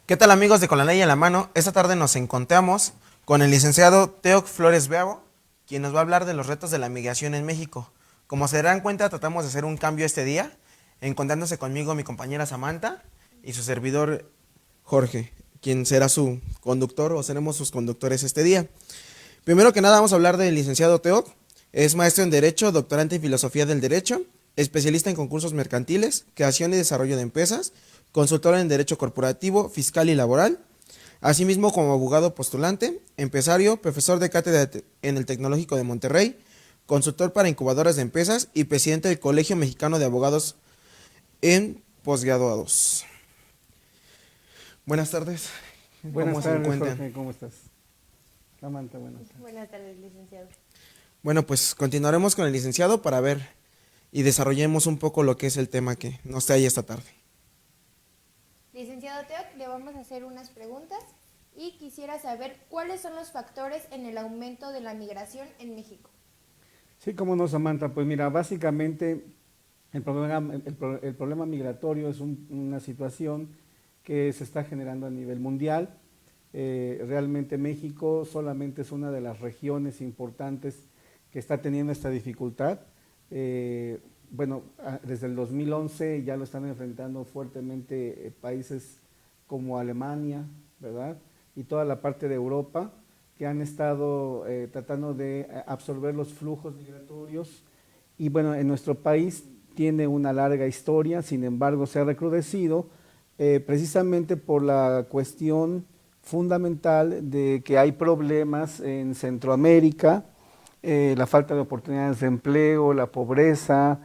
¿Qué tal, amigos de Con la Ley en la Mano? Esta tarde nos encontramos con el licenciado Teoc Flores Beavo, quien nos va a hablar de los retos de la migración en México. Como se darán cuenta, tratamos de hacer un cambio este día, encontrándose conmigo mi compañera Samantha y su servidor Jorge, quien será su conductor o seremos sus conductores este día. Primero que nada vamos a hablar del licenciado Teoc. Es maestro en Derecho, doctorante en Filosofía del Derecho, especialista en concursos mercantiles, creación y desarrollo de empresas, consultor en Derecho Corporativo, Fiscal y Laboral, asimismo como abogado postulante, empresario, profesor de cátedra en el Tecnológico de Monterrey, consultor para incubadoras de empresas y presidente del Colegio Mexicano de Abogados en Posgraduados. Buenas tardes. Buenas tardes, Jorge, ¿cómo estás? Samantha, buenas tardes. Buenas tardes, licenciado. Bueno, pues continuaremos con el licenciado para ver y desarrollemos un poco lo que es el tema que nos trae esta tarde. Licenciado Teoc, le vamos a hacer unas preguntas y quisiera saber cuáles son los factores en el aumento de la migración en México. Sí, cómo no, Samantha. Pues mira, básicamente el problema migratorio es una situación que se está generando a nivel mundial. Realmente México solamente es una de las regiones importantes que está teniendo esta dificultad. Desde el 2011 ya lo están enfrentando fuertemente países como Alemania, ¿verdad? Y toda la parte de Europa que han estado tratando de absorber los flujos migratorios. Y bueno, en nuestro país tiene una larga historia, sin embargo se ha recrudecido precisamente por la cuestión fundamental de que hay problemas en Centroamérica, la falta de oportunidades de empleo, la pobreza,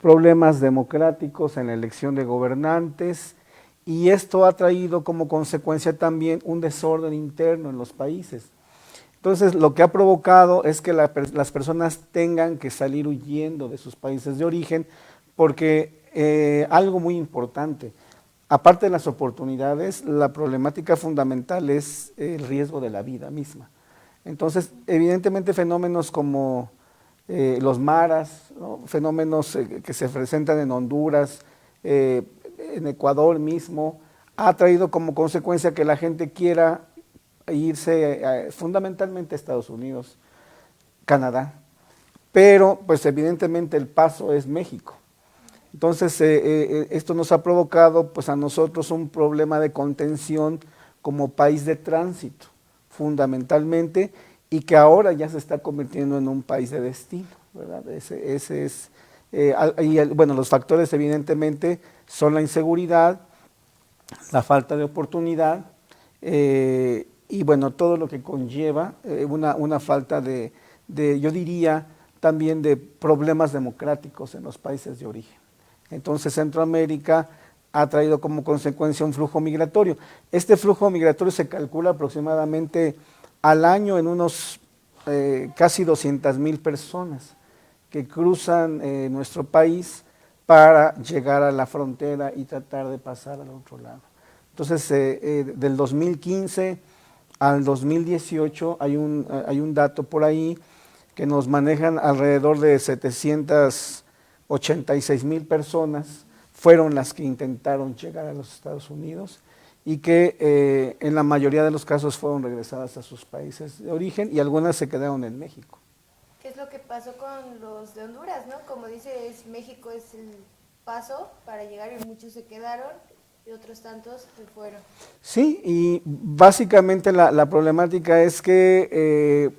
problemas democráticos en la elección de gobernantes, y esto ha traído como consecuencia también un desorden interno en los países. Entonces, lo que ha provocado es que las personas tengan que salir huyendo de sus países de origen, porque algo muy importante, aparte de las oportunidades, la problemática fundamental es el riesgo de la vida misma. Entonces, evidentemente fenómenos como los maras, ¿no? Fenómenos que se presentan en Honduras, en Ecuador mismo, ha traído como consecuencia que la gente quiera irse fundamentalmente a Estados Unidos, Canadá, pero pues evidentemente el paso es México. Entonces, esto nos ha provocado pues a nosotros un problema de contención como país de tránsito, fundamentalmente, y que ahora ya se está convirtiendo en un país de destino, ¿verdad? Ese es, bueno, los factores evidentemente son la inseguridad, la falta de oportunidad, y bueno, todo lo que conlleva una falta yo diría, también de problemas democráticos en los países de origen. Entonces Centroamérica ha traído como consecuencia un flujo migratorio. Este flujo migratorio se calcula aproximadamente al año en unos casi 200,000 personas que cruzan nuestro país para llegar a la frontera y tratar de pasar al otro lado. Entonces, del 2015 al 2018 hay un dato por ahí que nos manejan alrededor de 786,000 personas fueron las que intentaron llegar a los Estados Unidos y que en la mayoría de los casos fueron regresadas a sus países de origen y algunas se quedaron en México. ¿Qué es lo que pasó con los de Honduras, no? Como dices, México es el paso para llegar y muchos se quedaron y otros tantos se fueron. Sí, y básicamente la problemática es que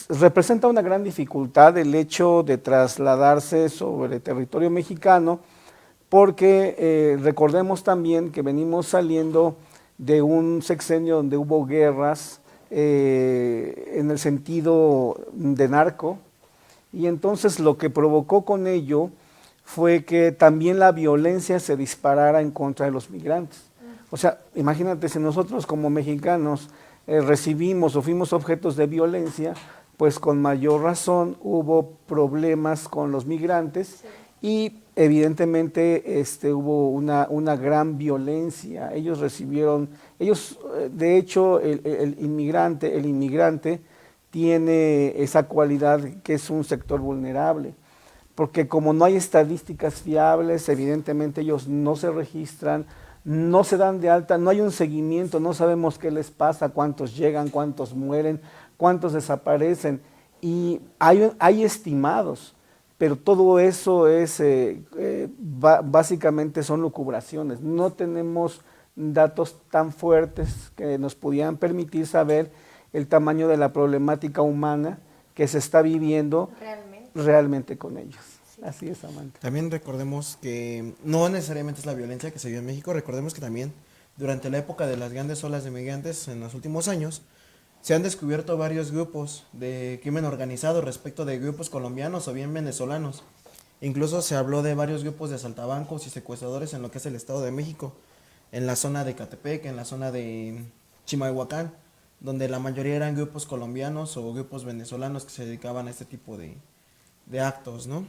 representa una gran dificultad el hecho de trasladarse sobre territorio mexicano, porque recordemos también que venimos saliendo de un sexenio donde hubo guerras en el sentido de narco, y entonces lo que provocó con ello fue que también la violencia se disparara en contra de los migrantes. O sea, imagínate, si nosotros como mexicanos recibimos o fuimos objetos de violencia, pues con mayor razón hubo problemas con los migrantes. Sí. Y evidentemente hubo una gran violencia. Ellos recibieron, de hecho el inmigrante tiene esa cualidad que es un sector vulnerable, porque como no hay estadísticas fiables, evidentemente ellos no se registran, no se dan de alta, no hay un seguimiento, no sabemos qué les pasa, cuántos llegan, cuántos mueren, cuántos desaparecen, y hay estimados, pero todo eso es, básicamente son lucubraciones, no tenemos datos tan fuertes que nos pudieran permitir saber el tamaño de la problemática humana que se está viviendo realmente con ellos. Sí. Así es, Samantha. También recordemos que no necesariamente es la violencia que se vio en México, recordemos que también durante la época de las grandes olas de migrantes en los últimos años, se han descubierto varios grupos de crimen organizado respecto de grupos colombianos o bien venezolanos. Incluso se habló de varios grupos de asaltabancos y secuestradores en lo que es el Estado de México, en la zona de Ecatepec, en la zona de Chimalhuacán, donde la mayoría eran grupos colombianos o grupos venezolanos que se dedicaban a este tipo de actos, ¿no?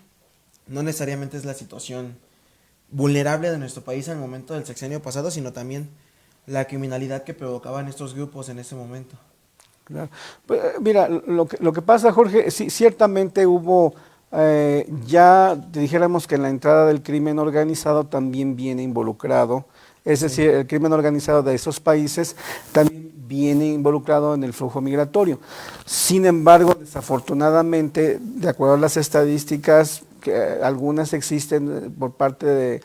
No necesariamente es la situación vulnerable de nuestro país al momento del sexenio pasado, sino también la criminalidad que provocaban estos grupos en ese momento. Claro. Pues, mira, lo que pasa, Jorge, sí, ciertamente hubo, ya dijéramos que en la entrada del crimen organizado también viene involucrado, es decir, el crimen organizado de esos países también viene involucrado en el flujo migratorio. Sin embargo, desafortunadamente, de acuerdo a las estadísticas, que algunas existen por parte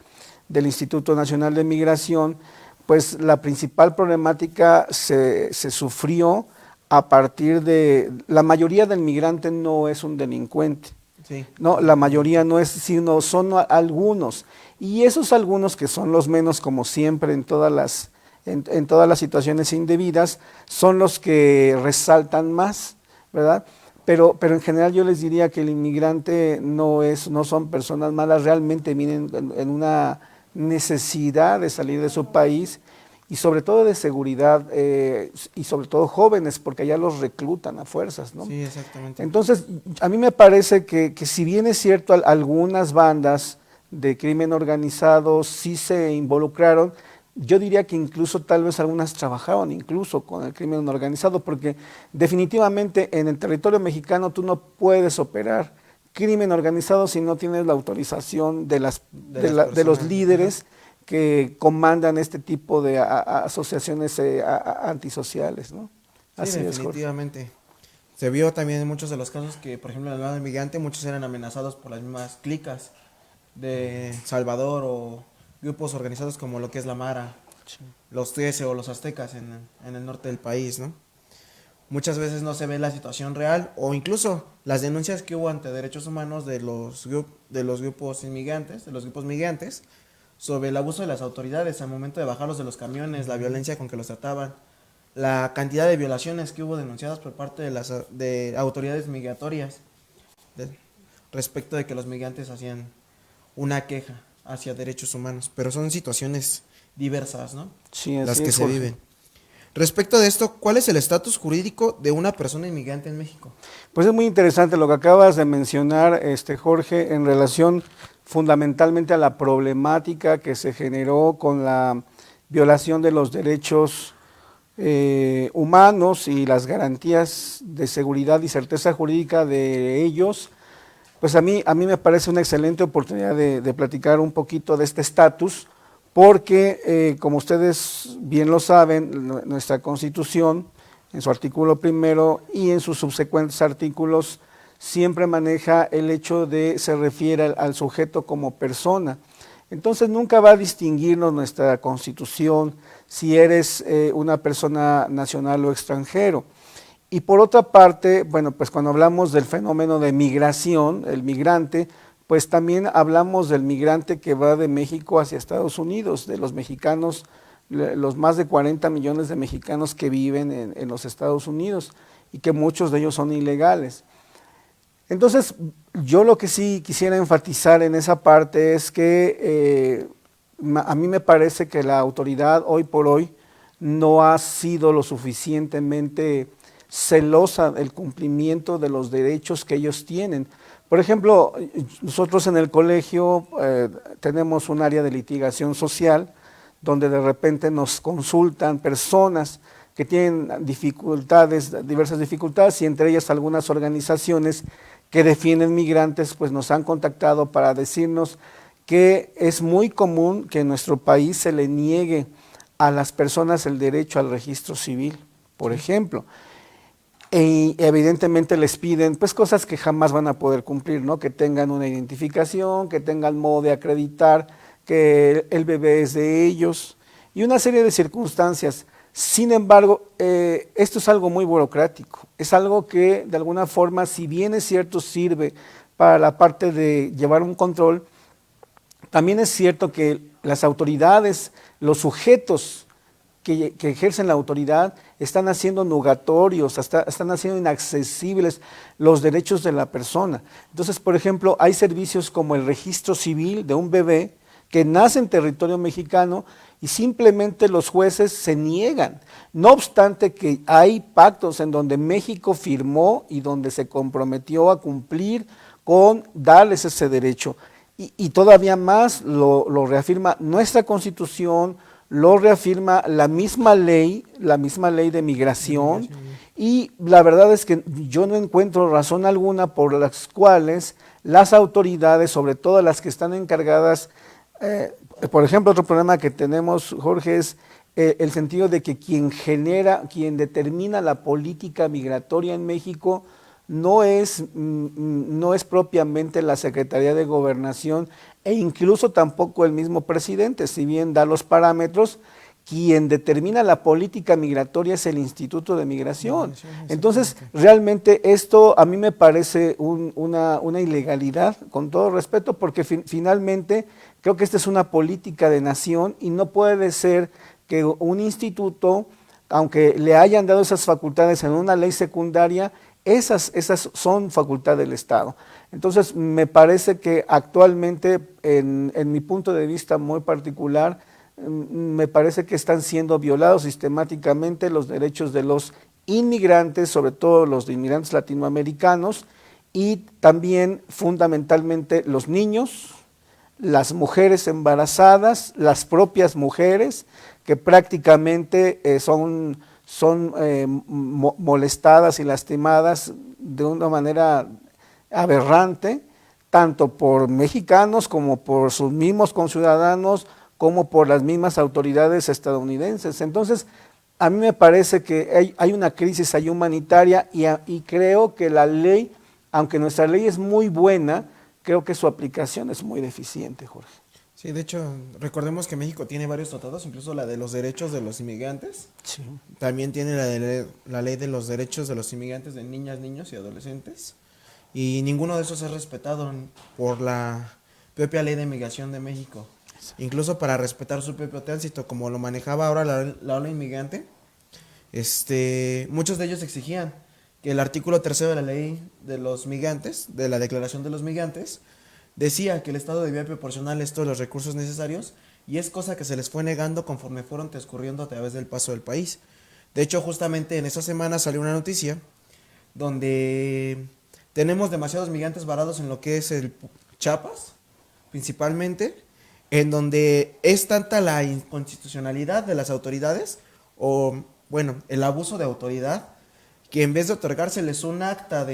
del Instituto Nacional de Migración, pues la principal problemática se sufrió a partir de, la mayoría del migrante no es un delincuente, sí. No, la mayoría no es, sino son algunos, y esos algunos que son los menos, como siempre en todas las situaciones indebidas, son los que resaltan más, ¿verdad? Pero en general yo les diría que el inmigrante no son personas malas, realmente vienen en una necesidad de salir de su país, y sobre todo de seguridad, y sobre todo jóvenes, porque allá los reclutan a fuerzas, ¿no? Sí, exactamente. Entonces, a mí me parece que si bien es cierto, algunas bandas de crimen organizado sí se involucraron, yo diría que incluso tal vez algunas trabajaron incluso con el crimen organizado, porque definitivamente en el territorio mexicano tú no puedes operar crimen organizado si no tienes la autorización de los líderes que comandan este tipo de asociaciones antisociales, ¿no? Sí, definitivamente. Se vio también en muchos de los casos que, por ejemplo, en el lado del migrante, muchos eran amenazados por las mismas clicas de Salvador o grupos organizados como lo que es la Mara, sí, los 13 o los aztecas en el norte del país, ¿no? Muchas veces no se ve la situación real o incluso las denuncias que hubo ante derechos humanos de los grupos inmigrantes, de los grupos migrantes, sobre el abuso de las autoridades al momento de bajarlos de los camiones, la violencia con que los trataban, la cantidad de violaciones que hubo denunciadas por parte de autoridades migratorias respecto de que los migrantes hacían una queja hacia derechos humanos, pero son situaciones diversas, ¿no? Sí, las que se viven. Respecto de esto, ¿cuál es el estatus jurídico de una persona inmigrante en México? Pues es muy interesante lo que acabas de mencionar, Jorge, en relación fundamentalmente a la problemática que se generó con la violación de los derechos humanos y las garantías de seguridad y certeza jurídica de ellos. Pues a mí me parece una excelente oportunidad de platicar un poquito de este estatus, porque como ustedes bien lo saben, nuestra Constitución, en su artículo primero y en sus subsecuentes artículos, siempre maneja el hecho de se refiere al sujeto como persona. Entonces nunca va a distinguirnos nuestra Constitución si eres una persona nacional o extranjero. Y por otra parte, bueno, pues cuando hablamos del fenómeno de migración, el migrante, pues también hablamos del migrante que va de México hacia Estados Unidos, de los mexicanos, los más de 40 millones de mexicanos que viven en los Estados Unidos y que muchos de ellos son ilegales. Entonces, yo lo que sí quisiera enfatizar en esa parte es que a mí me parece que la autoridad hoy por hoy no ha sido lo suficientemente celosa del cumplimiento de los derechos que ellos tienen. Por ejemplo, nosotros en el colegio tenemos un área de litigación social donde de repente nos consultan personas que tienen diversas dificultades, y entre ellas algunas organizaciones que defienden migrantes, pues nos han contactado para decirnos que es muy común que en nuestro país se le niegue a las personas el derecho al registro civil, por ejemplo. Y evidentemente les piden pues cosas que jamás van a poder cumplir, ¿no? Que tengan una identificación, que tengan modo de acreditar que el bebé es de ellos y una serie de circunstancias. Sin embargo, esto es algo muy burocrático, es algo que de alguna forma, si bien es cierto, sirve para la parte de llevar un control, también es cierto que las autoridades, los sujetos que ejercen la autoridad están haciendo nugatorios, están haciendo inaccesibles los derechos de la persona. Entonces, por ejemplo, hay servicios como el registro civil de un bebé que nace en territorio mexicano y simplemente los jueces se niegan. No obstante que hay pactos en donde México firmó y donde se comprometió a cumplir con darles ese derecho. Y todavía más lo reafirma nuestra Constitución, lo reafirma la misma ley de migración, y la verdad es que yo no encuentro razón alguna por las cuales las autoridades, sobre todo las que están encargadas, por ejemplo, otro problema que tenemos, Jorge, es el sentido de que quien determina la política migratoria en México no es propiamente la Secretaría de Gobernación e incluso tampoco el mismo presidente, si bien da los parámetros. Quien determina la política migratoria es el Instituto de Migración. Entonces, realmente esto a mí me parece una ilegalidad, con todo respeto, porque finalmente creo que esta es una política de nación y no puede ser que un instituto, aunque le hayan dado esas facultades en una ley secundaria, esas son facultad del Estado. Entonces, me parece que actualmente, en mi punto de vista muy particular, me parece que están siendo violados sistemáticamente los derechos de los inmigrantes, sobre todo los de inmigrantes latinoamericanos, y también fundamentalmente los niños, las mujeres embarazadas, las propias mujeres, que prácticamente son molestadas y lastimadas de una manera aberrante, tanto por mexicanos como por sus mismos conciudadanos, como por las mismas autoridades estadounidenses. Entonces, a mí me parece que hay una crisis ahí humanitaria y creo que la ley, aunque nuestra ley es muy buena, creo que su aplicación es muy deficiente, Jorge. Sí, de hecho, recordemos que México tiene varios tratados, incluso la de los derechos de los inmigrantes. Sí. También tiene la ley de los derechos de los inmigrantes de niñas, niños y adolescentes. Y ninguno de esos es respetado por la propia ley de migración de México. Incluso para respetar su propio tránsito, como lo manejaba ahora la ola inmigrante, muchos de ellos exigían que el artículo 3 de la ley de los migrantes, de la Declaración de los Migrantes, decía que el Estado debía proporcionarles todos los recursos necesarios, y es cosa que se les fue negando conforme fueron transcurriendo a través del paso del país. De hecho, justamente en esta semana salió una noticia donde tenemos demasiados migrantes varados en lo que es el Chiapas, principalmente, en donde es tanta la inconstitucionalidad de las autoridades, o bueno, el abuso de autoridad, que en vez de otorgárseles un acta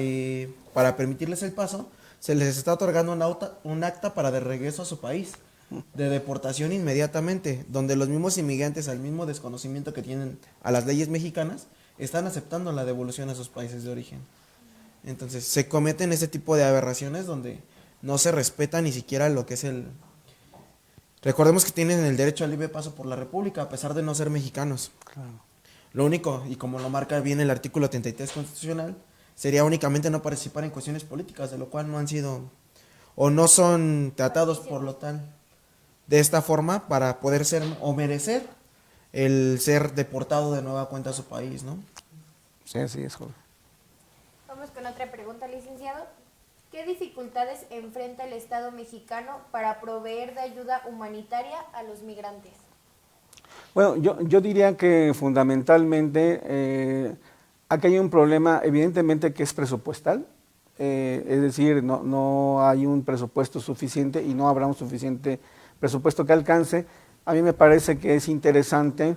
para permitirles el paso, se les está otorgando un acta para de regreso a su país, de deportación inmediatamente, donde los mismos inmigrantes, al mismo desconocimiento que tienen a las leyes mexicanas, están aceptando la devolución a sus países de origen. Entonces, se cometen ese tipo de aberraciones donde no se respeta ni siquiera lo que es el... Recordemos que tienen el derecho al libre paso por la República, a pesar de no ser mexicanos. Claro. Lo único, y como lo marca bien el artículo 33 constitucional, sería únicamente no participar en cuestiones políticas, de lo cual no han sido, o no son tratados por lo tal, de esta forma, para poder ser, o merecer, el ser deportado de nueva cuenta a su país, ¿no? Sí, así es, joven. Vamos con otra pregunta, licenciado. ¿Qué dificultades enfrenta el Estado mexicano para proveer de ayuda humanitaria a los migrantes? Bueno, yo diría que fundamentalmente aquí hay un problema, evidentemente, que es presupuestal, es decir, no hay un presupuesto suficiente y no habrá un suficiente presupuesto que alcance. A mí me parece que es interesante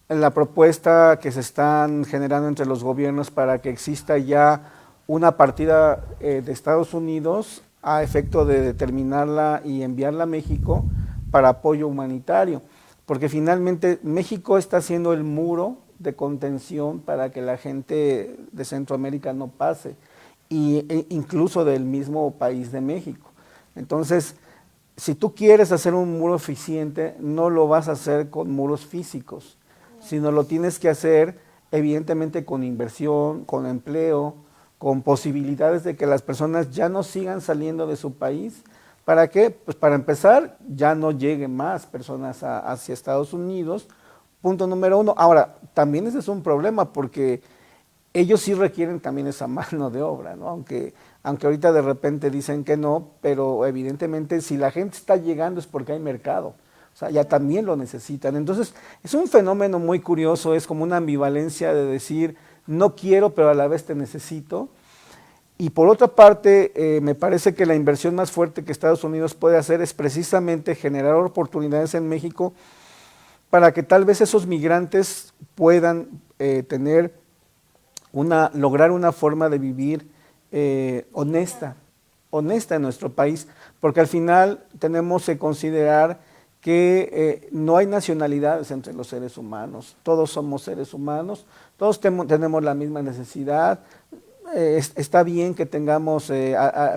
la propuesta que se están generando entre los gobiernos para que exista ya una partida de Estados Unidos a efecto de determinarla y enviarla a México para apoyo humanitario, porque finalmente México está haciendo el muro de contención para que la gente de Centroamérica no pase, incluso del mismo país de México. Entonces, si tú quieres hacer un muro eficiente, no lo vas a hacer con muros físicos, sino lo tienes que hacer evidentemente con inversión, con empleo, con posibilidades de que las personas ya no sigan saliendo de su país. ¿Para qué? Pues para empezar, ya no lleguen más personas hacia Estados Unidos, punto número uno. Ahora, también ese es un problema porque ellos sí requieren también esa mano de obra, ¿no? Aunque ahorita de repente dicen que no, pero evidentemente si la gente está llegando es porque hay mercado, o sea, ya también lo necesitan. Entonces, es un fenómeno muy curioso, es como una ambivalencia de decir, no quiero, pero a la vez te necesito. Y por otra parte, me parece que la inversión más fuerte que Estados Unidos puede hacer es precisamente generar oportunidades en México para que tal vez esos migrantes puedan lograr una forma de vivir honesta en nuestro país, porque al final tenemos que considerar que no hay nacionalidades entre los seres humanos, todos somos seres humanos, todos tenemos la misma necesidad. Está bien que tengamos,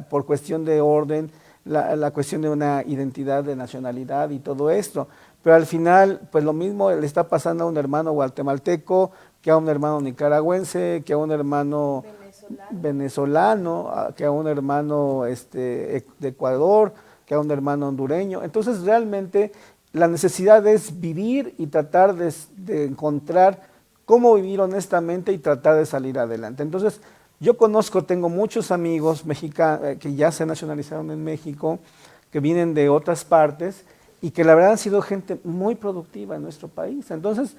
por cuestión de orden, la cuestión de una identidad de nacionalidad y todo esto, pero al final, pues lo mismo le está pasando a un hermano guatemalteco, que a un hermano nicaragüense, que a un hermano venezolano, que a un hermano de Ecuador, que a un hermano hondureño. Entonces realmente la necesidad es vivir y tratar de encontrar cómo vivir honestamente y tratar de salir adelante. Entonces, yo tengo muchos amigos mexicanos que ya se nacionalizaron en México, que vienen de otras partes y que la verdad han sido gente muy productiva en nuestro país. Entonces,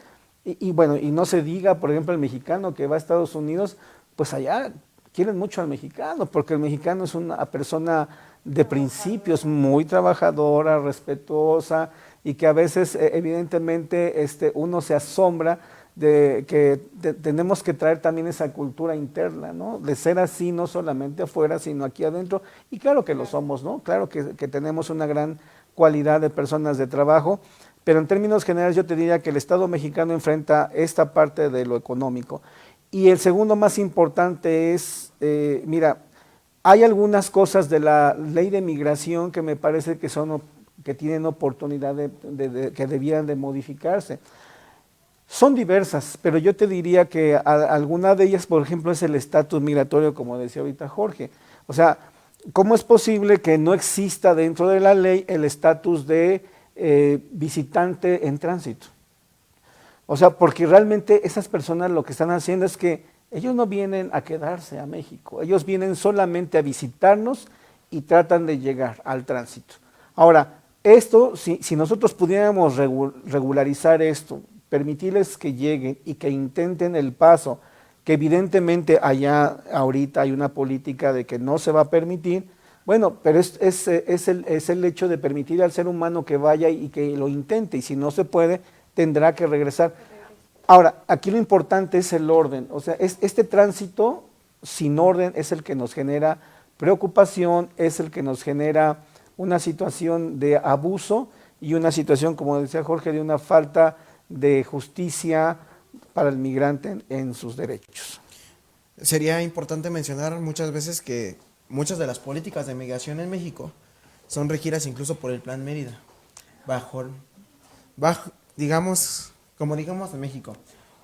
bueno, y no se diga, por ejemplo, el mexicano que va a Estados Unidos, pues allá quieren mucho al mexicano, porque el mexicano es una persona de principios, muy trabajadora, respetuosa, y que a veces evidentemente uno se asombra de que tenemos que traer también esa cultura interna, ¿no? De ser así, no solamente afuera, sino aquí adentro, y claro que lo somos, ¿no? Claro que tenemos una gran cualidad de personas de trabajo, pero en términos generales yo te diría que el Estado mexicano enfrenta esta parte de lo económico. Y el segundo más importante es, mira, hay algunas cosas de la ley de migración que me parece que tienen oportunidad que debieran de modificarse. Son diversas, pero yo te diría que alguna de ellas, por ejemplo, es el estatus migratorio, como decía ahorita Jorge. O sea, ¿cómo es posible que no exista dentro de la ley el estatus de visitante en tránsito? O sea, porque realmente esas personas lo que están haciendo es que ellos no vienen a quedarse a México, ellos vienen solamente a visitarnos y tratan de llegar al tránsito. Ahora, esto, si nosotros pudiéramos regularizar esto, permitirles que lleguen y que intenten el paso, que evidentemente allá ahorita hay una política de que no se va a permitir, bueno, pero es el hecho de permitir al ser humano que vaya y que lo intente, y si no se puede, tendrá que regresar. Ahora, aquí lo importante es el orden, o sea, este tránsito sin orden es el que nos genera preocupación, es el que nos genera una situación de abuso y una situación, como decía Jorge, de una falta de justicia para el migrante en sus derechos. Sería importante mencionar muchas veces que muchas de las políticas de migración en México son regidas incluso por el Plan Mérida, digamos en México,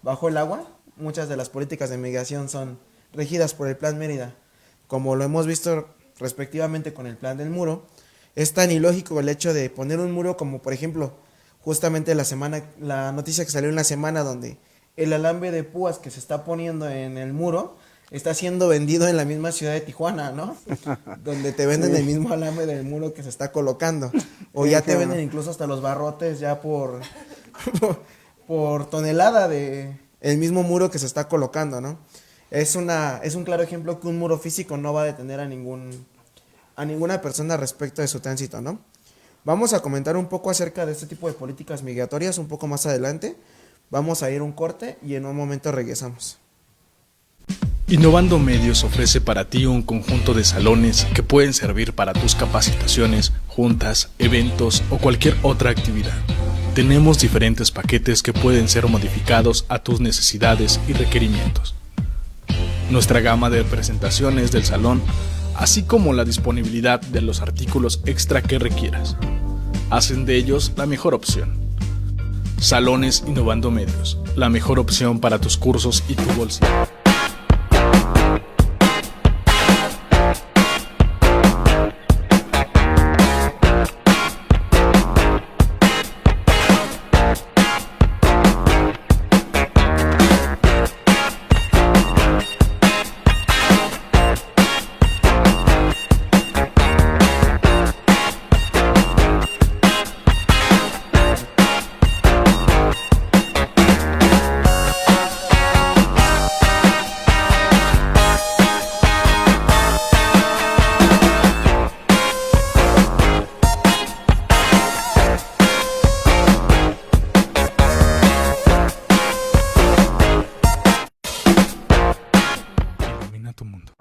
bajo el agua, muchas de las políticas de migración son regidas por el Plan Mérida, como lo hemos visto respectivamente con el Plan del Muro. Es tan ilógico el hecho de poner un muro como, por ejemplo, justamente la noticia que salió en la semana donde el alambre de púas que se está poniendo en el muro está siendo vendido en la misma ciudad de Tijuana, ¿no? Donde te venden el mismo alambre del muro que se está colocando. O ya te venden incluso hasta los barrotes ya por tonelada de el mismo muro que se está colocando, ¿no? Es un claro ejemplo que un muro físico no va a detener a ninguna persona respecto de su tránsito, ¿no? Vamos a comentar un poco acerca de este tipo de políticas migratorias un poco más adelante. Vamos a ir a un corte y en un momento regresamos. Innovando Medios ofrece para ti un conjunto de salones que pueden servir para tus capacitaciones, juntas, eventos o cualquier otra actividad. Tenemos diferentes paquetes que pueden ser modificados a tus necesidades y requerimientos. Nuestra gama de presentaciones del salón, así como la disponibilidad de los artículos extra que requieras, hacen de ellos la mejor opción. Salones Innovando Medios, la mejor opción para tus cursos y tu bolsillo. Tu mundo.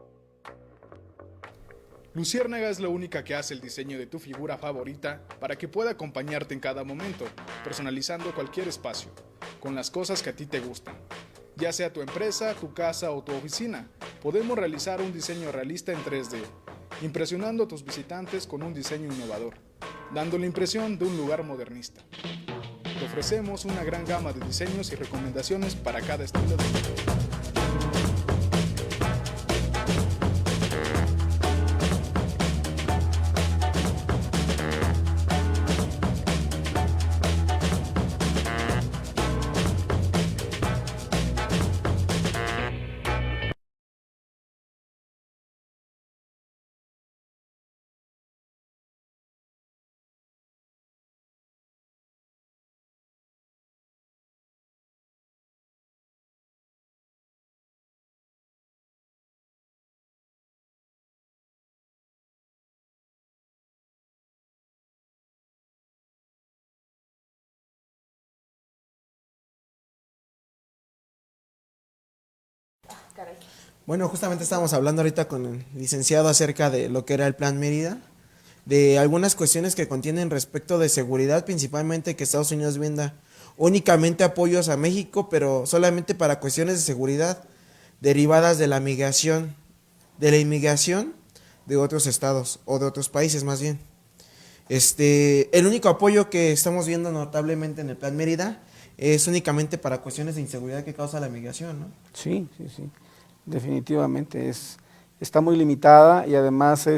Luciérnaga es la única que hace el diseño de tu figura favorita para que pueda acompañarte en cada momento, personalizando cualquier espacio, con las cosas que a ti te gustan. Ya sea tu empresa, tu casa o tu oficina, podemos realizar un diseño realista en 3D, impresionando a tus visitantes con un diseño innovador, dando la impresión de un lugar modernista. Te ofrecemos una gran gama de diseños y recomendaciones para cada estilo de vida. Caray. Bueno, justamente estábamos hablando ahorita con el licenciado acerca de lo que era el Plan Mérida, de algunas cuestiones que contienen respecto de seguridad, principalmente que Estados Unidos venda únicamente apoyos a México, pero solamente para cuestiones de seguridad derivadas de la migración, de la inmigración de otros estados o de otros países más bien. El único apoyo que estamos viendo notablemente en el Plan Mérida es únicamente para cuestiones de inseguridad que causa la migración, ¿no? Sí, definitivamente está muy limitada y además,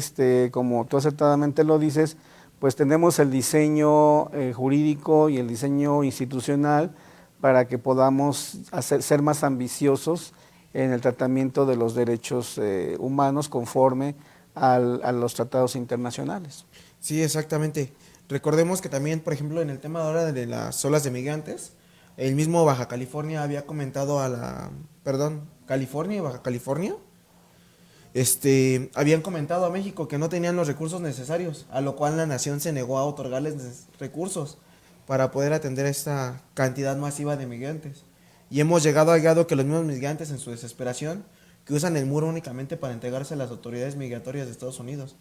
como tú acertadamente lo dices, pues tenemos el diseño jurídico y el diseño institucional para que podamos ser más ambiciosos en el tratamiento de los derechos humanos conforme a los tratados internacionales. Sí, exactamente. Recordemos que también, por ejemplo, en el tema ahora de las olas de migrantes, el mismo Baja California había comentado California y Baja California, habían comentado a México que no tenían los recursos necesarios, a lo cual la nación se negó a otorgarles recursos para poder atender esta cantidad masiva de migrantes. Y hemos llegado al grado que los mismos migrantes en su desesperación, que usan el muro únicamente para entregarse a las autoridades migratorias de Estados Unidos,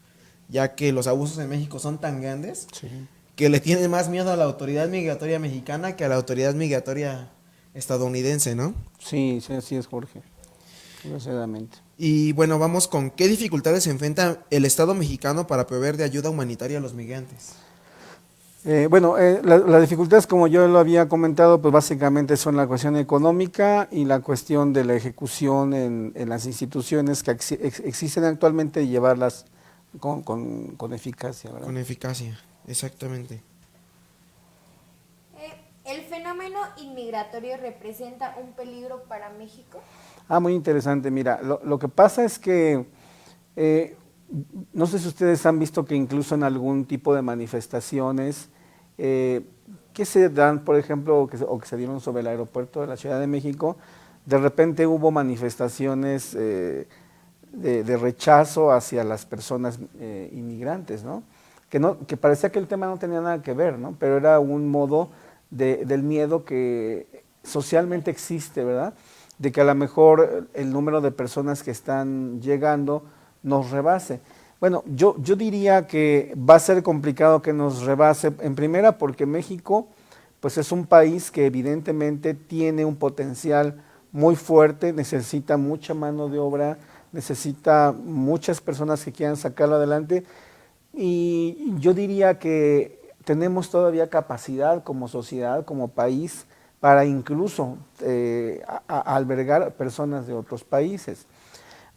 ya que los abusos en México son tan grandes, sí, que le tienen más miedo a la autoridad migratoria mexicana que a la autoridad migratoria estadounidense, ¿no? Sí, así es, Jorge, desgraciadamente. Y bueno, vamos con qué dificultades se enfrenta el Estado mexicano para proveer de ayuda humanitaria a los migrantes. Las dificultades, como yo lo había comentado, pues básicamente son la cuestión económica y la cuestión de la ejecución en las instituciones que existen actualmente y llevarlas con eficacia, ¿verdad? Con eficacia, exactamente. ¿El fenómeno inmigratorio representa un peligro para México? Muy interesante. Mira, lo que pasa es que no sé si ustedes han visto que incluso en algún tipo de manifestaciones que se dan, por ejemplo, o que se dieron sobre el aeropuerto de la Ciudad de México, de repente hubo manifestaciones de rechazo hacia las personas inmigrantes, ¿no? Que parecía que el tema no tenía nada que ver, ¿no? Pero era un modo del miedo que socialmente existe, ¿verdad? de que a lo mejor el número de personas que están llegando nos rebase. Bueno, yo diría que va a ser complicado que nos rebase, en primera porque México pues es un país que evidentemente tiene un potencial muy fuerte, necesita mucha mano de obra, necesita muchas personas que quieran sacarlo adelante, y yo diría que tenemos todavía capacidad como sociedad, como país, para incluso albergar personas de otros países.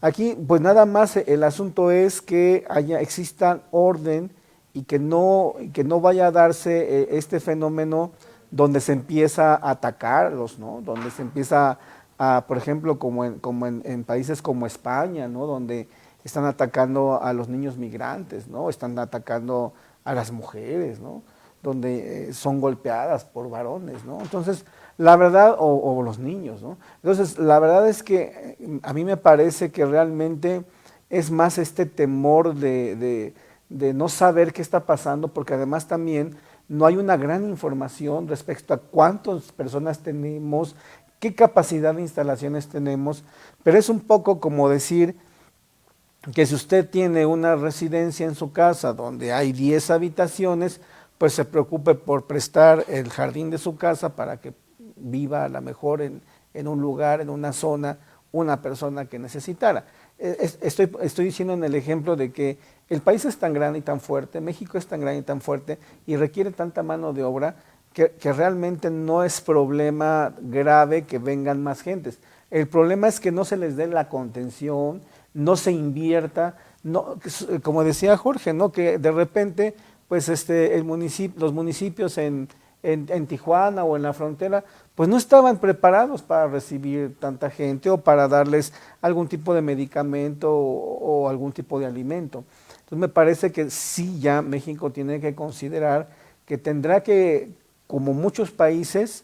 Aquí, pues nada más el asunto es que exista orden y que no vaya a darse este fenómeno donde se empieza a atacarlos, ¿no? Donde se empieza a, por ejemplo, como en países como España, ¿no? Donde están atacando a los niños migrantes, ¿no? Están atacando a las mujeres, ¿no? Donde son golpeadas por varones, ¿no? Entonces, la verdad, o los niños, ¿no? Entonces, la verdad es que a mí me parece que realmente es más este temor de no saber qué está pasando, porque además también no hay una gran información respecto a cuántas personas tenemos, qué capacidad de instalaciones tenemos, pero es un poco como decir que si usted tiene una residencia en su casa donde hay 10 habitaciones, pues se preocupe por prestar el jardín de su casa para que viva a lo mejor en un lugar, en una zona, una persona que necesitara. Estoy diciendo en el ejemplo de que el país es tan grande y tan fuerte, México es tan grande y tan fuerte y requiere tanta mano de obra que realmente no es problema grave que vengan más gentes. El problema es que no se les dé la contención, no se invierta, no, como decía Jorge, ¿no? Que de repente pues los municipios en Tijuana o en la frontera, pues no estaban preparados para recibir tanta gente o para darles algún tipo de medicamento o algún tipo de alimento. Entonces me parece que sí, ya México tiene que considerar que tendrá que, como muchos países,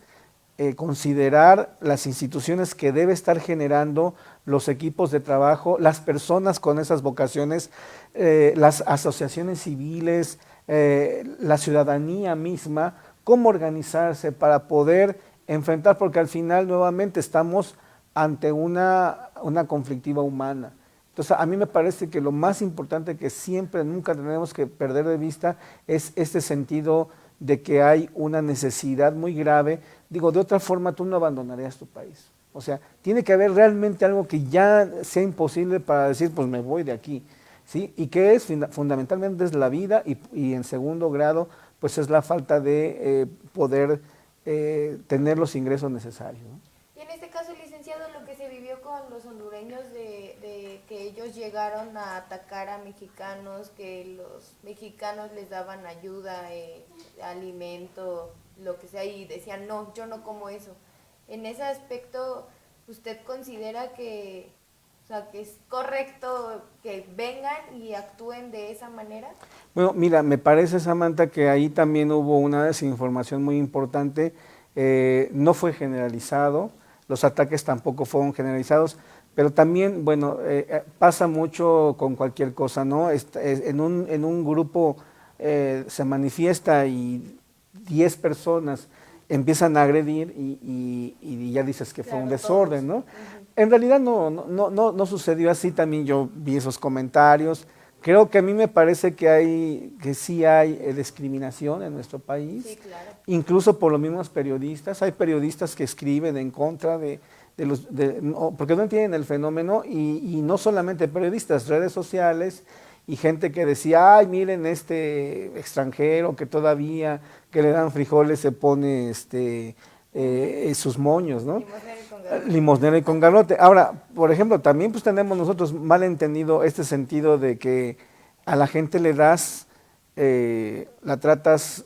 considerar las instituciones que debe estar generando, los equipos de trabajo, las personas con esas vocaciones, las asociaciones civiles, la ciudadanía misma, cómo organizarse para poder enfrentar, porque al final nuevamente estamos ante una conflictiva humana. Entonces a mí me parece que lo más importante que siempre, nunca tenemos que perder de vista es este sentido de que hay una necesidad muy grave. Digo, de otra forma tú no abandonarías tu país. O sea, tiene que haber realmente algo que ya sea imposible para decir, pues me voy de aquí, ¿sí? Y que es fundamentalmente es la vida y en segundo grado, pues es la falta de poder tener los ingresos necesarios, ¿no? Y en este caso, licenciado, lo que se vivió con los hondureños de que ellos llegaron a atacar a mexicanos, que los mexicanos les daban ayuda, alimento, lo que sea, y decían, no, yo no como eso. En ese aspecto, ¿usted considera que, o sea, que es correcto que vengan y actúen de esa manera? Bueno, mira, me parece, Samantha, que ahí también hubo una desinformación muy importante. No fue generalizado, los ataques tampoco fueron generalizados, pero también, bueno, pasa mucho con cualquier cosa, ¿no? En un grupo se manifiesta y 10 personas empiezan a agredir y ya dices que fue un desorden, ¿no? En realidad no sucedió así, también yo vi esos comentarios. Creo que a mí me parece que sí hay discriminación en nuestro país, sí, claro. Incluso por los mismos periodistas. Hay periodistas que escriben en contra porque no entienden el fenómeno, y no solamente periodistas, redes sociales y gente que decía, ay, miren este extranjero que todavía que le dan frijoles se pone sus moños, ¿no? Limosnera y con garrote. Ahora, por ejemplo, también pues tenemos nosotros mal entendido este sentido de que a la gente le das, la tratas,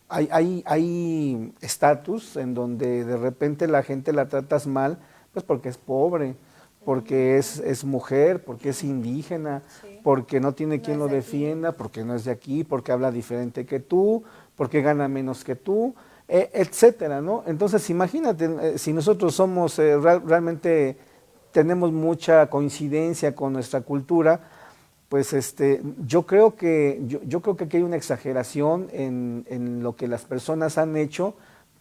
hay estatus en donde de repente la gente la tratas mal, pues porque es pobre, porque es mujer, porque es indígena, sí, porque no tiene quien lo defienda, porque no es de aquí, porque habla diferente que tú, porque gana menos que tú, etcétera, ¿no? Entonces imagínate, si nosotros somos realmente tenemos mucha coincidencia con nuestra cultura, pues yo creo que aquí hay una exageración en lo que las personas han hecho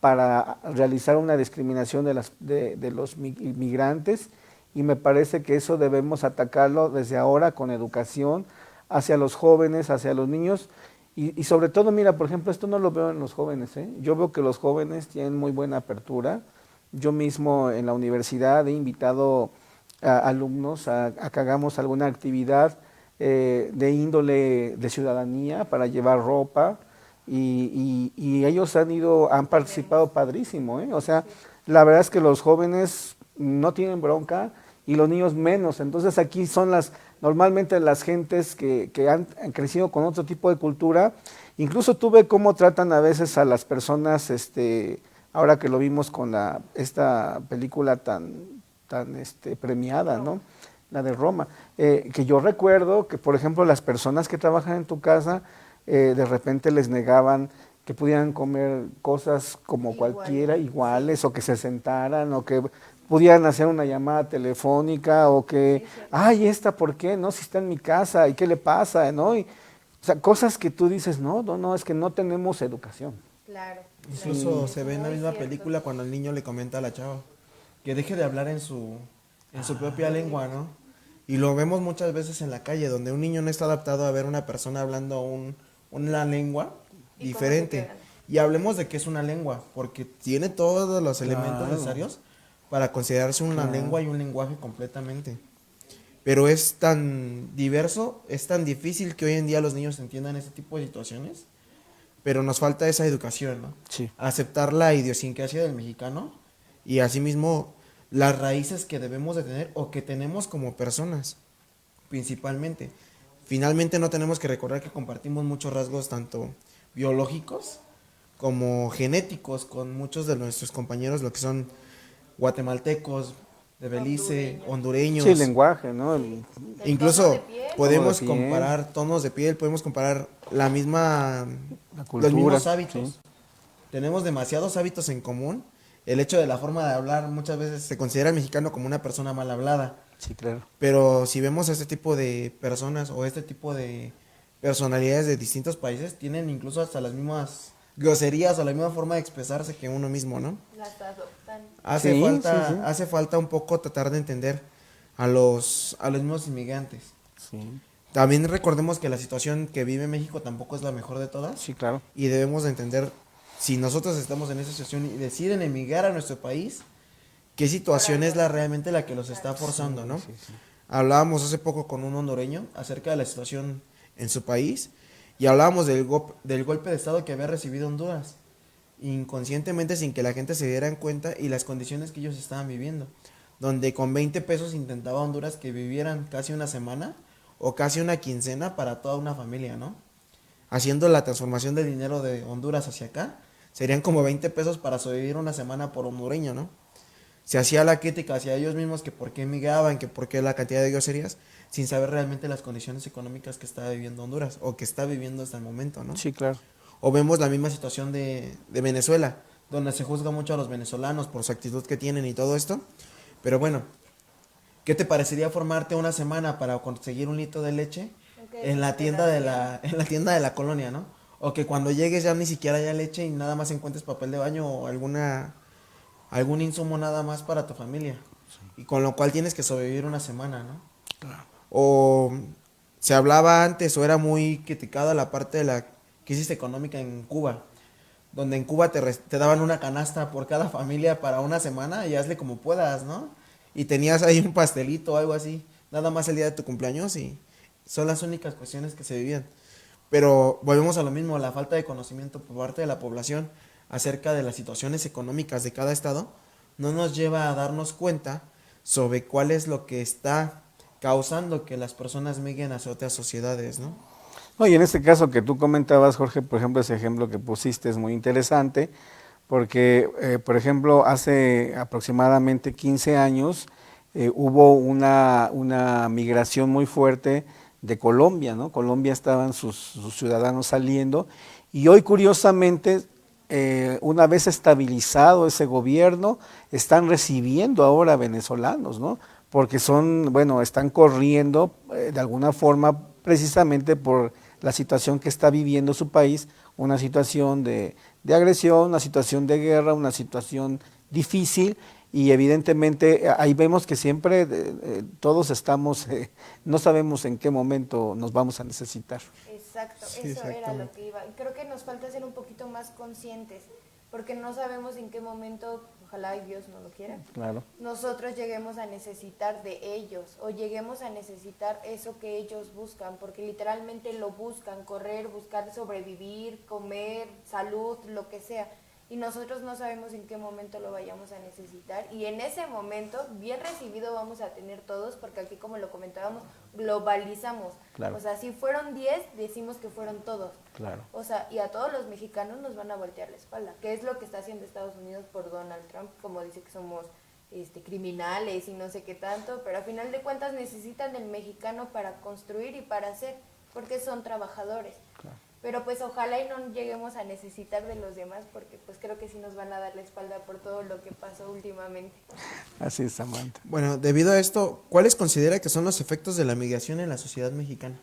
para realizar una discriminación de los migrantes, y me parece que eso debemos atacarlo desde ahora con educación hacia los jóvenes, hacia los niños, y sobre todo, mira, por ejemplo, esto no lo veo en los jóvenes, ¿eh? Yo veo que los jóvenes tienen muy buena apertura. Yo mismo en la universidad he invitado a alumnos a que hagamos alguna actividad de índole de ciudadanía para llevar ropa, y ellos han participado padrísimo, ¿eh? O sea, la verdad es que los jóvenes no tienen bronca y los niños menos. Entonces aquí son normalmente las gentes que han crecido con otro tipo de cultura. Incluso tú ves cómo tratan a veces a las personas, ahora que lo vimos con esta película tan premiada, ¿no? La de Roma, que yo recuerdo que, por ejemplo, las personas que trabajan en tu casa, de repente les negaban que pudieran comer cosas como cualquiera, iguales, o que se sentaran, o que pudieran hacer una llamada telefónica, o que, ay, ¿por qué? No, si está en mi casa, ¿y qué le pasa? ¿No? O sea, cosas que tú dices, no, es que no tenemos educación. Claro. Incluso se ve en la misma película cuando el niño le comenta a la chava que deje de hablar en su propia lengua, ¿no? Y lo vemos muchas veces en la calle, donde un niño no está adaptado a ver una persona hablando una lengua diferente. Y hablemos de que es una lengua, porque tiene todos los elementos necesarios para considerarse una lengua y un lenguaje completamente. Pero es tan diverso, es tan difícil que hoy en día los niños entiendan este tipo de situaciones, pero nos falta esa educación, ¿no? Sí. Aceptar la idiosincrasia del mexicano y asimismo las raíces que debemos de tener o que tenemos como personas, principalmente. Finalmente no tenemos que recordar que compartimos muchos rasgos tanto biológicos como genéticos con muchos de nuestros compañeros, lo que son guatemaltecos, de Belice, hondureños. Sí, el lenguaje, ¿no? Incluso podemos tono de piel, comparar tonos de piel, podemos comparar la cultura, los mismos hábitos. sí. Tenemos demasiados hábitos en común. El hecho de la forma de hablar, muchas veces se considera al mexicano como una persona mal hablada. Sí, claro. Pero si vemos a este tipo de personas o este tipo de personalidades de distintos países, tienen incluso hasta las mismas groserías o la misma forma de expresarse que uno mismo, ¿no? Las adoptan. Hace falta un poco tratar de entender a los mismos inmigrantes. Sí. También recordemos que la situación que vive México tampoco es la mejor de todas. Sí, claro. Y debemos de entender, si nosotros estamos en esa situación y deciden emigrar a nuestro país, qué situación es realmente la que los está forzando, ¿no? Sí. Hablábamos hace poco con un hondureño acerca de la situación en su país y hablábamos del golpe de estado que había recibido Honduras, inconscientemente, sin que la gente se diera cuenta, y las condiciones que ellos estaban viviendo, donde con 20 pesos intentaba Honduras que vivieran casi una semana o casi una quincena para toda una familia, ¿no? Haciendo la transformación del dinero de Honduras hacia acá, serían como 20 pesos para sobrevivir una semana por hondureño, ¿no? Se hacía la crítica hacia ellos mismos que por qué emigraban, que por qué la cantidad de groserías, sin saber realmente las condiciones económicas que estaba viviendo Honduras o que está viviendo hasta el momento, ¿no? Sí, claro. O vemos la misma situación de Venezuela, donde se juzga mucho a los venezolanos por su actitud que tienen y todo esto. Pero bueno, ¿qué te parecería formarte una semana para conseguir un litro de leche en la tienda de la colonia, ¿no? O que cuando llegues ya ni siquiera haya leche y nada más encuentres papel de baño o algún insumo nada más para tu familia. Y con lo cual tienes que sobrevivir una semana, ¿no? Claro. O se hablaba antes o era muy criticada la parte de la crisis económica en Cuba, donde en Cuba te daban una canasta por cada familia para una semana y hazle como puedas, ¿no? Y tenías ahí un pastelito o algo así, nada más el día de tu cumpleaños, y son las únicas cuestiones que se vivían. Pero volvemos a lo mismo, la falta de conocimiento por parte de la población acerca de las situaciones económicas de cada estado no nos lleva a darnos cuenta sobre cuál es lo que está causando que las personas migren hacia otras sociedades, ¿no? No, y en este caso que tú comentabas, Jorge, por ejemplo, ese ejemplo que pusiste es muy interesante, porque, por ejemplo, hace aproximadamente 15 años hubo una migración muy fuerte de Colombia, ¿no? Colombia estaban sus ciudadanos saliendo, y hoy, curiosamente, una vez estabilizado ese gobierno, están recibiendo ahora venezolanos, ¿no? Porque están corriendo de alguna forma precisamente por la situación que está viviendo su país una situación de agresión, una situación de guerra, una situación difícil, y evidentemente ahí vemos que siempre todos estamos, no sabemos en qué momento nos vamos a necesitar. Exacto, Sí, eso era exactamente. lo que iba. Creo que nos falta ser un poquito más conscientes, porque no sabemos en qué momento, ojalá y Dios no lo quiera, Claro. nosotros lleguemos a necesitar de ellos o lleguemos a necesitar eso que ellos buscan, porque literalmente lo buscan, correr, buscar sobrevivir, comer, salud, lo que sea. Y nosotros no sabemos en qué momento lo vayamos a necesitar, y en ese momento bien recibido vamos a tener todos, porque aquí, como lo comentábamos, globalizamos. Claro. O sea, si fueron 10, decimos que fueron todos. Claro. O sea, y a todos los mexicanos nos van a voltear la espalda, que es lo que está haciendo Estados Unidos por Donald Trump, como dice que somos criminales y no sé qué tanto, pero a final de cuentas necesitan del mexicano para construir y para hacer, porque son trabajadores. Claro. Pero pues ojalá y no lleguemos a necesitar de los demás, porque pues creo que sí nos van a dar la espalda por todo lo que pasó últimamente. Así es, Samantha. Bueno, debido a esto, ¿cuáles considera que son los efectos de la migración en la sociedad mexicana?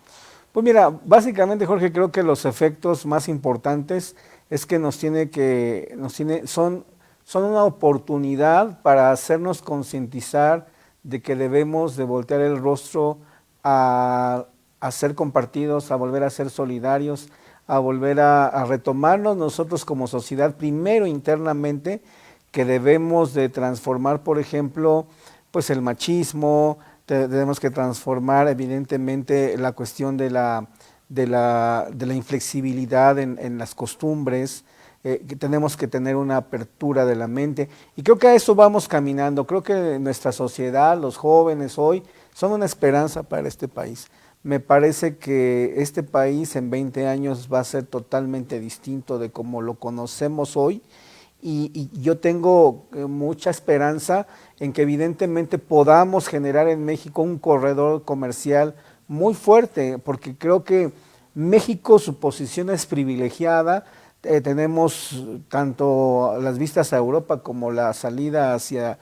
Pues mira, básicamente, Jorge, creo que los efectos más importantes es que son una oportunidad para hacernos concientizar de que debemos de voltear el rostro a ser compartidos, a volver a ser solidarios, a volver a retomarnos nosotros como sociedad, primero internamente, que debemos de transformar, por ejemplo, pues el machismo. Tenemos que transformar evidentemente la cuestión de la inflexibilidad en las costumbres, que tenemos que tener una apertura de la mente, y creo que a eso vamos caminando. Creo que nuestra sociedad, los jóvenes hoy, son una esperanza para este país. Me parece que este país en 20 años va a ser totalmente distinto de como lo conocemos hoy, y yo tengo mucha esperanza en que evidentemente podamos generar en México un corredor comercial muy fuerte, porque creo que México, su posición es privilegiada. Tenemos tanto las vistas a Europa como la salida hacia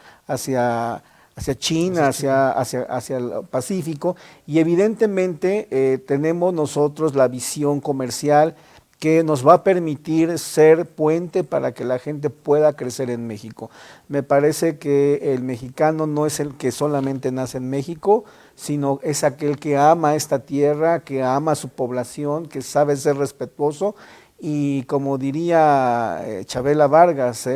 China, hacia el Pacífico, y evidentemente tenemos nosotros la visión comercial que nos va a permitir ser puente para que la gente pueda crecer en México. Me parece que el mexicano no es el que solamente nace en México, sino es aquel que ama esta tierra, que ama a su población, que sabe ser respetuoso, y como diría Chabela Vargas,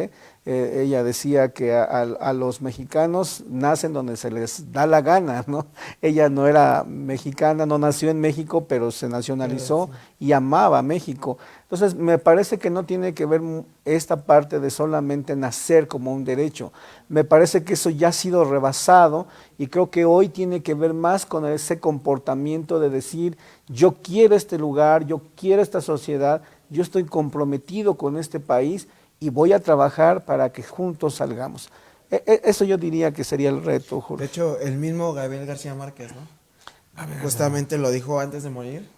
ella decía que a los mexicanos nacen donde se les da la gana, ¿no? Ella no era mexicana, no nació en México, pero se nacionalizó y amaba México. Entonces, me parece que no tiene que ver esta parte de solamente nacer como un derecho. Me parece que eso ya ha sido rebasado, y creo que hoy tiene que ver más con ese comportamiento de decir: yo quiero este lugar, yo quiero esta sociedad, yo estoy comprometido con este país y voy a trabajar para que juntos salgamos. Eso yo diría que sería el reto, Jorge. De hecho, el mismo Gabriel García Márquez, ¿no? Justamente lo dijo antes de morir,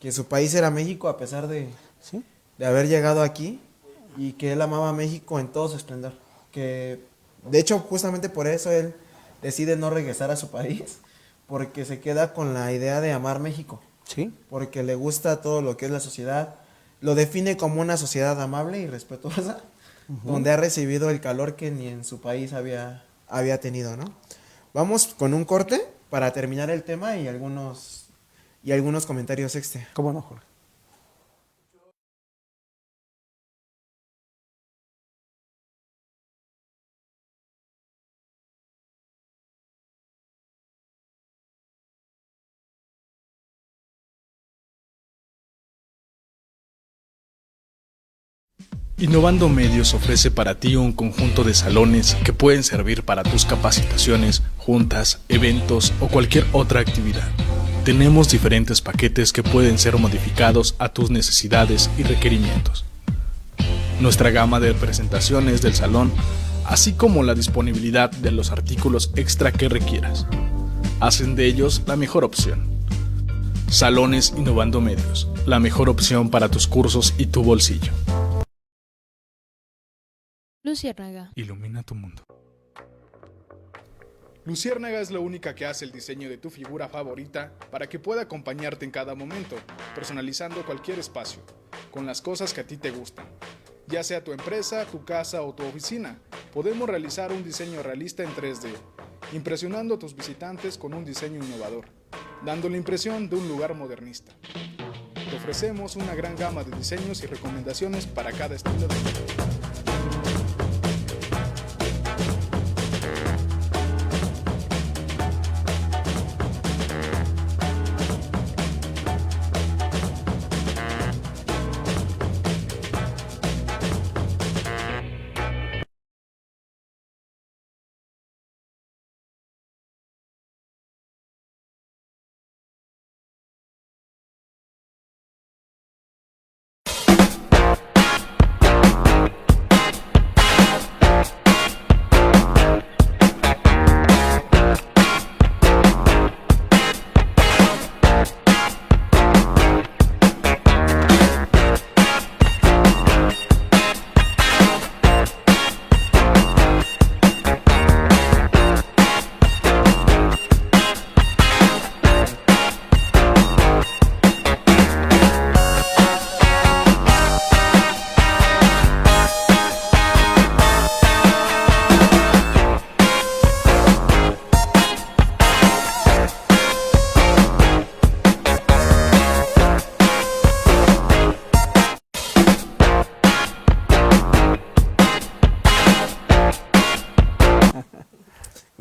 que su país era México a pesar de haber llegado aquí, y que él amaba a México en todo su esplendor. Que, de hecho, justamente por eso él decide no regresar a su país, porque se queda con la idea de amar México. Sí. Porque le gusta todo lo que es la sociedad. Lo define como una sociedad amable y respetuosa, donde ha recibido el calor que ni en su país había tenido, ¿no? Vamos con un corte para terminar el tema y algunos comentarios extra. ¿Cómo no, Jorge? Innovando Medios ofrece para ti un conjunto de salones que pueden servir para tus capacitaciones, juntas, eventos o cualquier otra actividad. Tenemos diferentes paquetes que pueden ser modificados a tus necesidades y requerimientos. Nuestra gama de presentaciones del salón, así como la disponibilidad de los artículos extra que requieras, hacen de ellos la mejor opción. Salones Innovando Medios, la mejor opción para tus cursos y tu bolsillo. Luciérnaga. Ilumina tu mundo. Luciérnaga es la única que hace el diseño de tu figura favorita para que pueda acompañarte en cada momento, personalizando cualquier espacio. con las cosas que a ti te gustan. Ya sea tu empresa, tu casa o tu oficina, podemos realizar un diseño realista en 3D, impresionando a tus visitantes con un diseño innovador, dando la impresión de un lugar modernista. Te ofrecemos una gran gama de diseños y recomendaciones para cada estilo de vida.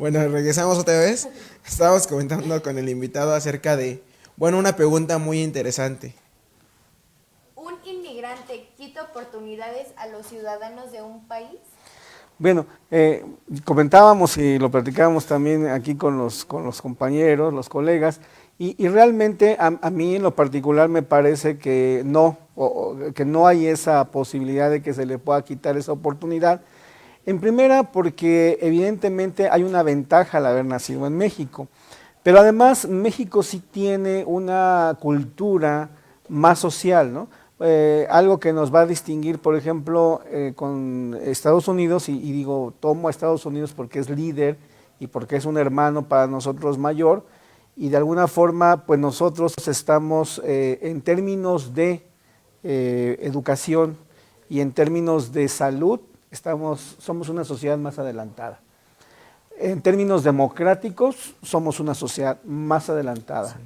Bueno, regresamos otra vez. Estábamos comentando con el invitado acerca de, bueno, una pregunta muy interesante. ¿Un inmigrante quita oportunidades a los ciudadanos de un país? Bueno, comentábamos y lo platicábamos también aquí con los compañeros, los colegas, y realmente a mí en lo particular me parece que que no hay esa posibilidad de que se le pueda quitar esa oportunidad. En primera, porque evidentemente hay una ventaja al haber nacido en México, pero además México sí tiene una cultura más social, ¿no? Algo que nos va a distinguir, por ejemplo, con Estados Unidos, y digo, tomo a Estados Unidos porque es líder y porque es un hermano para nosotros mayor, y de alguna forma, pues nosotros estamos en términos de educación y en términos de salud, somos una sociedad más adelantada. En términos democráticos, somos una sociedad más adelantada. Sí.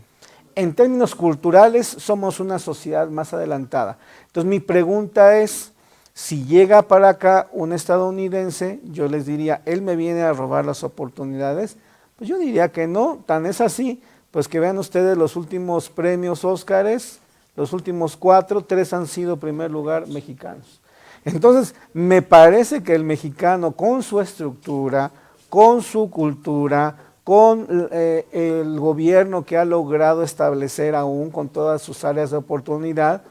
En términos culturales, somos una sociedad más adelantada. Entonces, mi pregunta es, si llega para acá un estadounidense, yo les diría, ¿él me viene a robar las oportunidades? Pues yo diría que no, tan es así, pues que vean ustedes los últimos premios Óscares, los últimos 4, 3 han sido primer lugar mexicanos. Entonces, me parece que el mexicano con su estructura, con su cultura, con el gobierno que ha logrado establecer aún con todas sus áreas de oportunidad,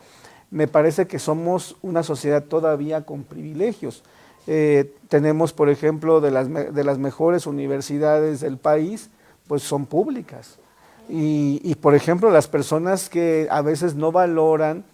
me parece que somos una sociedad todavía con privilegios. Tenemos, por ejemplo, de las mejores universidades del país, pues son públicas. Y por ejemplo, las personas que a veces no valoran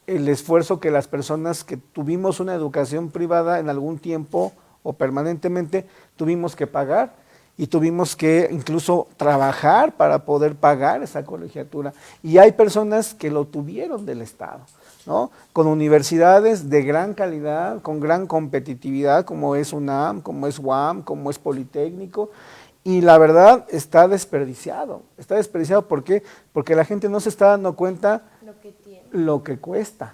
el esfuerzo que las personas que tuvimos una educación privada en algún tiempo o permanentemente tuvimos que pagar y tuvimos que incluso trabajar para poder pagar esa colegiatura. Y hay personas que lo tuvieron del Estado, ¿no? Con universidades de gran calidad, con gran competitividad, como es UNAM, como es UAM, como es Politécnico, y la verdad está desperdiciado. Está desperdiciado, ¿por qué? Porque la gente no se está dando cuenta lo que cuesta.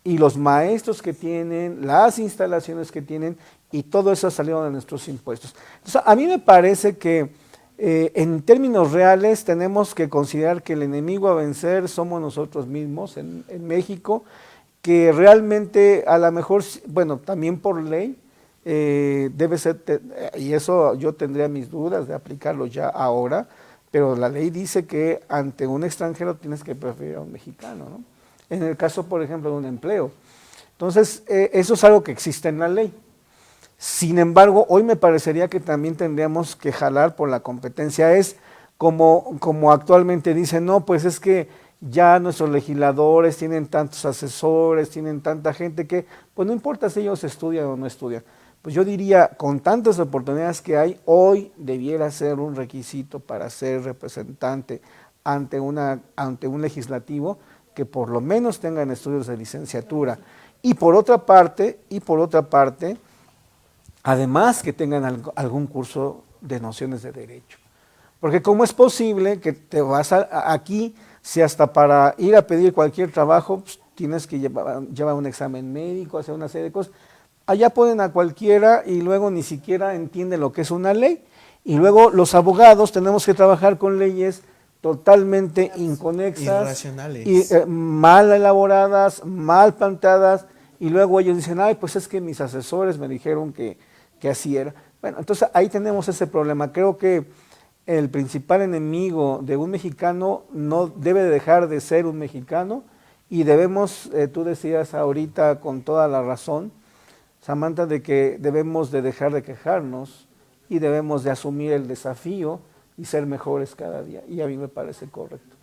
Y los maestros que tienen, las instalaciones que tienen, y todo eso ha salido de nuestros impuestos. Entonces, a mí me parece que en términos reales tenemos que considerar que el enemigo a vencer somos nosotros mismos en México, que realmente a lo mejor, bueno, también por ley, debe ser, y eso yo tendría mis dudas de aplicarlo ya ahora, pero la ley dice que ante un extranjero tienes que preferir a un mexicano, ¿no? En el caso, por ejemplo, de un empleo. Entonces, eso es algo que existe en la ley. Sin embargo, hoy me parecería que también tendríamos que jalar por la competencia. Es como actualmente dicen, no, pues es que ya nuestros legisladores tienen tantos asesores, tienen tanta gente que, pues no importa si ellos estudian o no estudian. Pues yo diría, con tantas oportunidades que hay, hoy debiera ser un requisito para ser representante ante un legislativo, que por lo menos tengan estudios de licenciatura. Y por otra parte, además que tengan algún curso de nociones de derecho. Porque ¿cómo es posible que te vas aquí, si hasta para ir a pedir cualquier trabajo, pues, tienes que llevar un examen médico, hacer una serie de cosas? Allá ponen a cualquiera y luego ni siquiera entienden lo que es una ley. Y luego los abogados tenemos que trabajar con leyes totalmente inconexas, irracionales, y mal elaboradas, mal planteadas, y luego ellos dicen, ay, pues es que mis asesores me dijeron que así era. Bueno, entonces ahí tenemos ese problema. Creo que el principal enemigo de un mexicano no debe dejar de ser un mexicano, y debemos, tú decías ahorita con toda la razón, Samantha, de que debemos de dejar de quejarnos y debemos de asumir el desafío y ser mejores cada día, y a mí me parece correcto.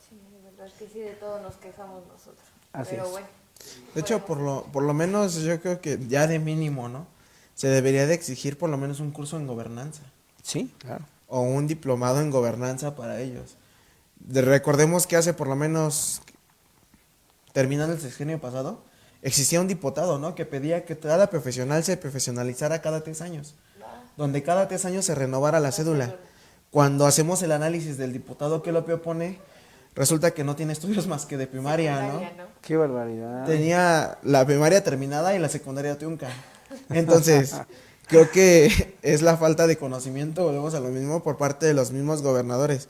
Sí, de verdad que sí, de todo nos quejamos nosotros. Así pero es. bueno. De hecho, por lo menos yo creo que ya de mínimo, ¿no? Se debería de exigir por lo menos un curso en gobernanza. Sí, claro. O un diplomado en gobernanza para ellos. Recordemos que hace por lo menos, terminando el sexenio pasado, existía un diputado, ¿no? Que pedía que cada profesional se profesionalizara cada 3 años. Donde cada 3 años se renovara la cédula. Cuando hacemos el análisis del diputado que lo propone, resulta que no tiene estudios más que de primaria, ¿no? Qué barbaridad. Tenía la primaria terminada y la secundaria trunca. Entonces, creo que es la falta de conocimiento, volvemos a lo mismo, por parte de los mismos gobernadores.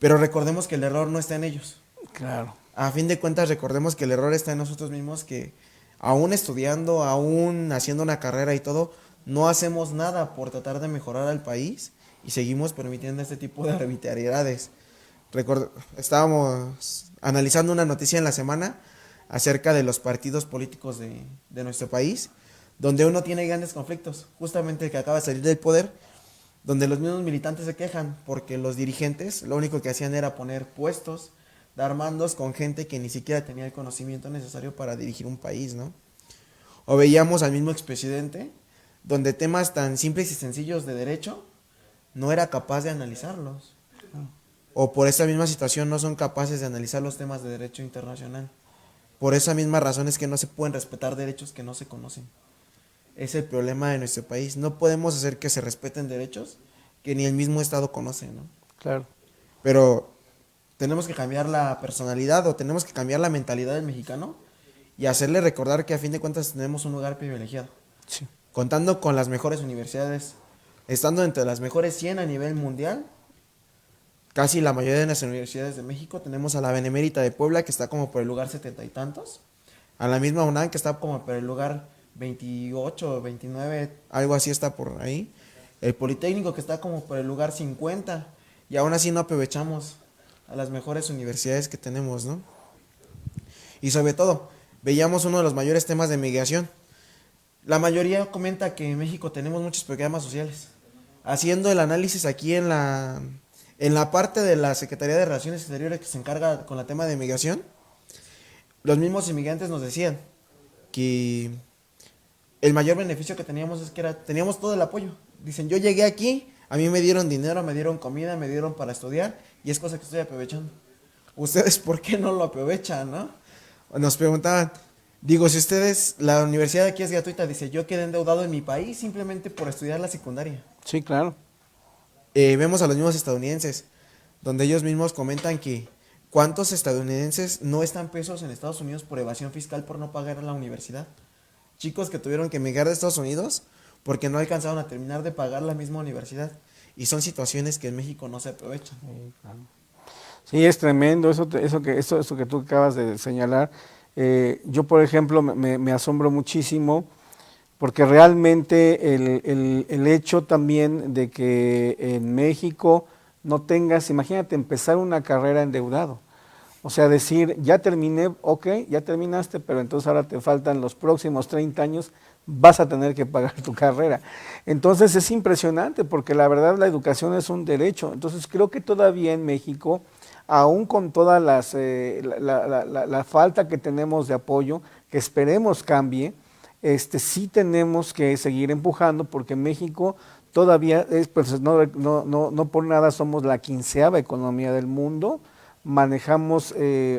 Pero recordemos que el error no está en ellos. Claro. A fin de cuentas, recordemos que el error está en nosotros mismos, que aún estudiando, aún haciendo una carrera y todo, no hacemos nada por tratar de mejorar al país y seguimos permitiendo este tipo de arbitrariedades. Estábamos analizando una noticia en la semana acerca de los partidos políticos de nuestro país, donde uno tiene grandes conflictos, justamente el que acaba de salir del poder, donde los mismos militantes se quejan porque los dirigentes lo único que hacían era poner puestos, dar mandos con gente que ni siquiera tenía el conocimiento necesario para dirigir un país, ¿no? O veíamos al mismo expresidente, donde temas tan simples y sencillos de derecho no era capaz de analizarlos. O por esa misma situación no son capaces de analizar los temas de derecho internacional. Por esa misma razón es que no se pueden respetar derechos que no se conocen. Es el problema de nuestro país. No podemos hacer que se respeten derechos que ni el mismo Estado conoce, ¿no? Claro. Pero tenemos que cambiar la personalidad o tenemos que cambiar la mentalidad del mexicano y hacerle recordar que a fin de cuentas tenemos un lugar privilegiado. Sí. Contando con las mejores universidades, estando entre las mejores 100 a nivel mundial, casi la mayoría de las universidades de México. Tenemos a la Benemérita de Puebla, que está como por el lugar 70 y tantos, a la misma UNAM, que está como por el lugar 28, 29, algo así está por ahí, el Politécnico, que está como por el lugar 50, y aún así no aprovechamos a las mejores universidades que tenemos, ¿no? Y sobre todo, veíamos uno de los mayores temas de migración. La mayoría comenta que en México tenemos muchos programas sociales. Haciendo el análisis aquí en la parte de la Secretaría de Relaciones Exteriores que se encarga con el tema de migración, los mismos inmigrantes nos decían que el mayor beneficio que teníamos es que teníamos todo el apoyo. Dicen, yo llegué aquí, a mí me dieron dinero, me dieron comida, me dieron para estudiar, y es cosa que estoy aprovechando. ¿Ustedes por qué no lo aprovechan, no? Nos preguntaban, digo, si ustedes, la universidad de aquí es gratuita, dice, yo quedé endeudado en mi país simplemente por estudiar la secundaria. Sí, claro. Vemos a los mismos estadounidenses, donde ellos mismos comentan que cuántos estadounidenses no están presos en Estados Unidos por evasión fiscal por no pagar la universidad. Chicos que tuvieron que emigrar de Estados Unidos porque no alcanzaron a terminar de pagar la misma universidad. Y son situaciones que en México no se aprovechan. Sí, claro. Sí, es tremendo eso que tú acabas de señalar. Yo, por ejemplo, me asombro muchísimo porque realmente el hecho también de que en México no tengas, imagínate, empezar una carrera endeudado. O sea, decir, ya terminé, ok, ya terminaste, pero entonces ahora te faltan los próximos 30 años, vas a tener que pagar tu carrera. Entonces es impresionante porque la verdad la educación es un derecho. Entonces creo que todavía en México, aún con toda la falta que tenemos de apoyo, que esperemos cambie, sí tenemos que seguir empujando porque México todavía, pues no por nada somos la 15ª economía del mundo, manejamos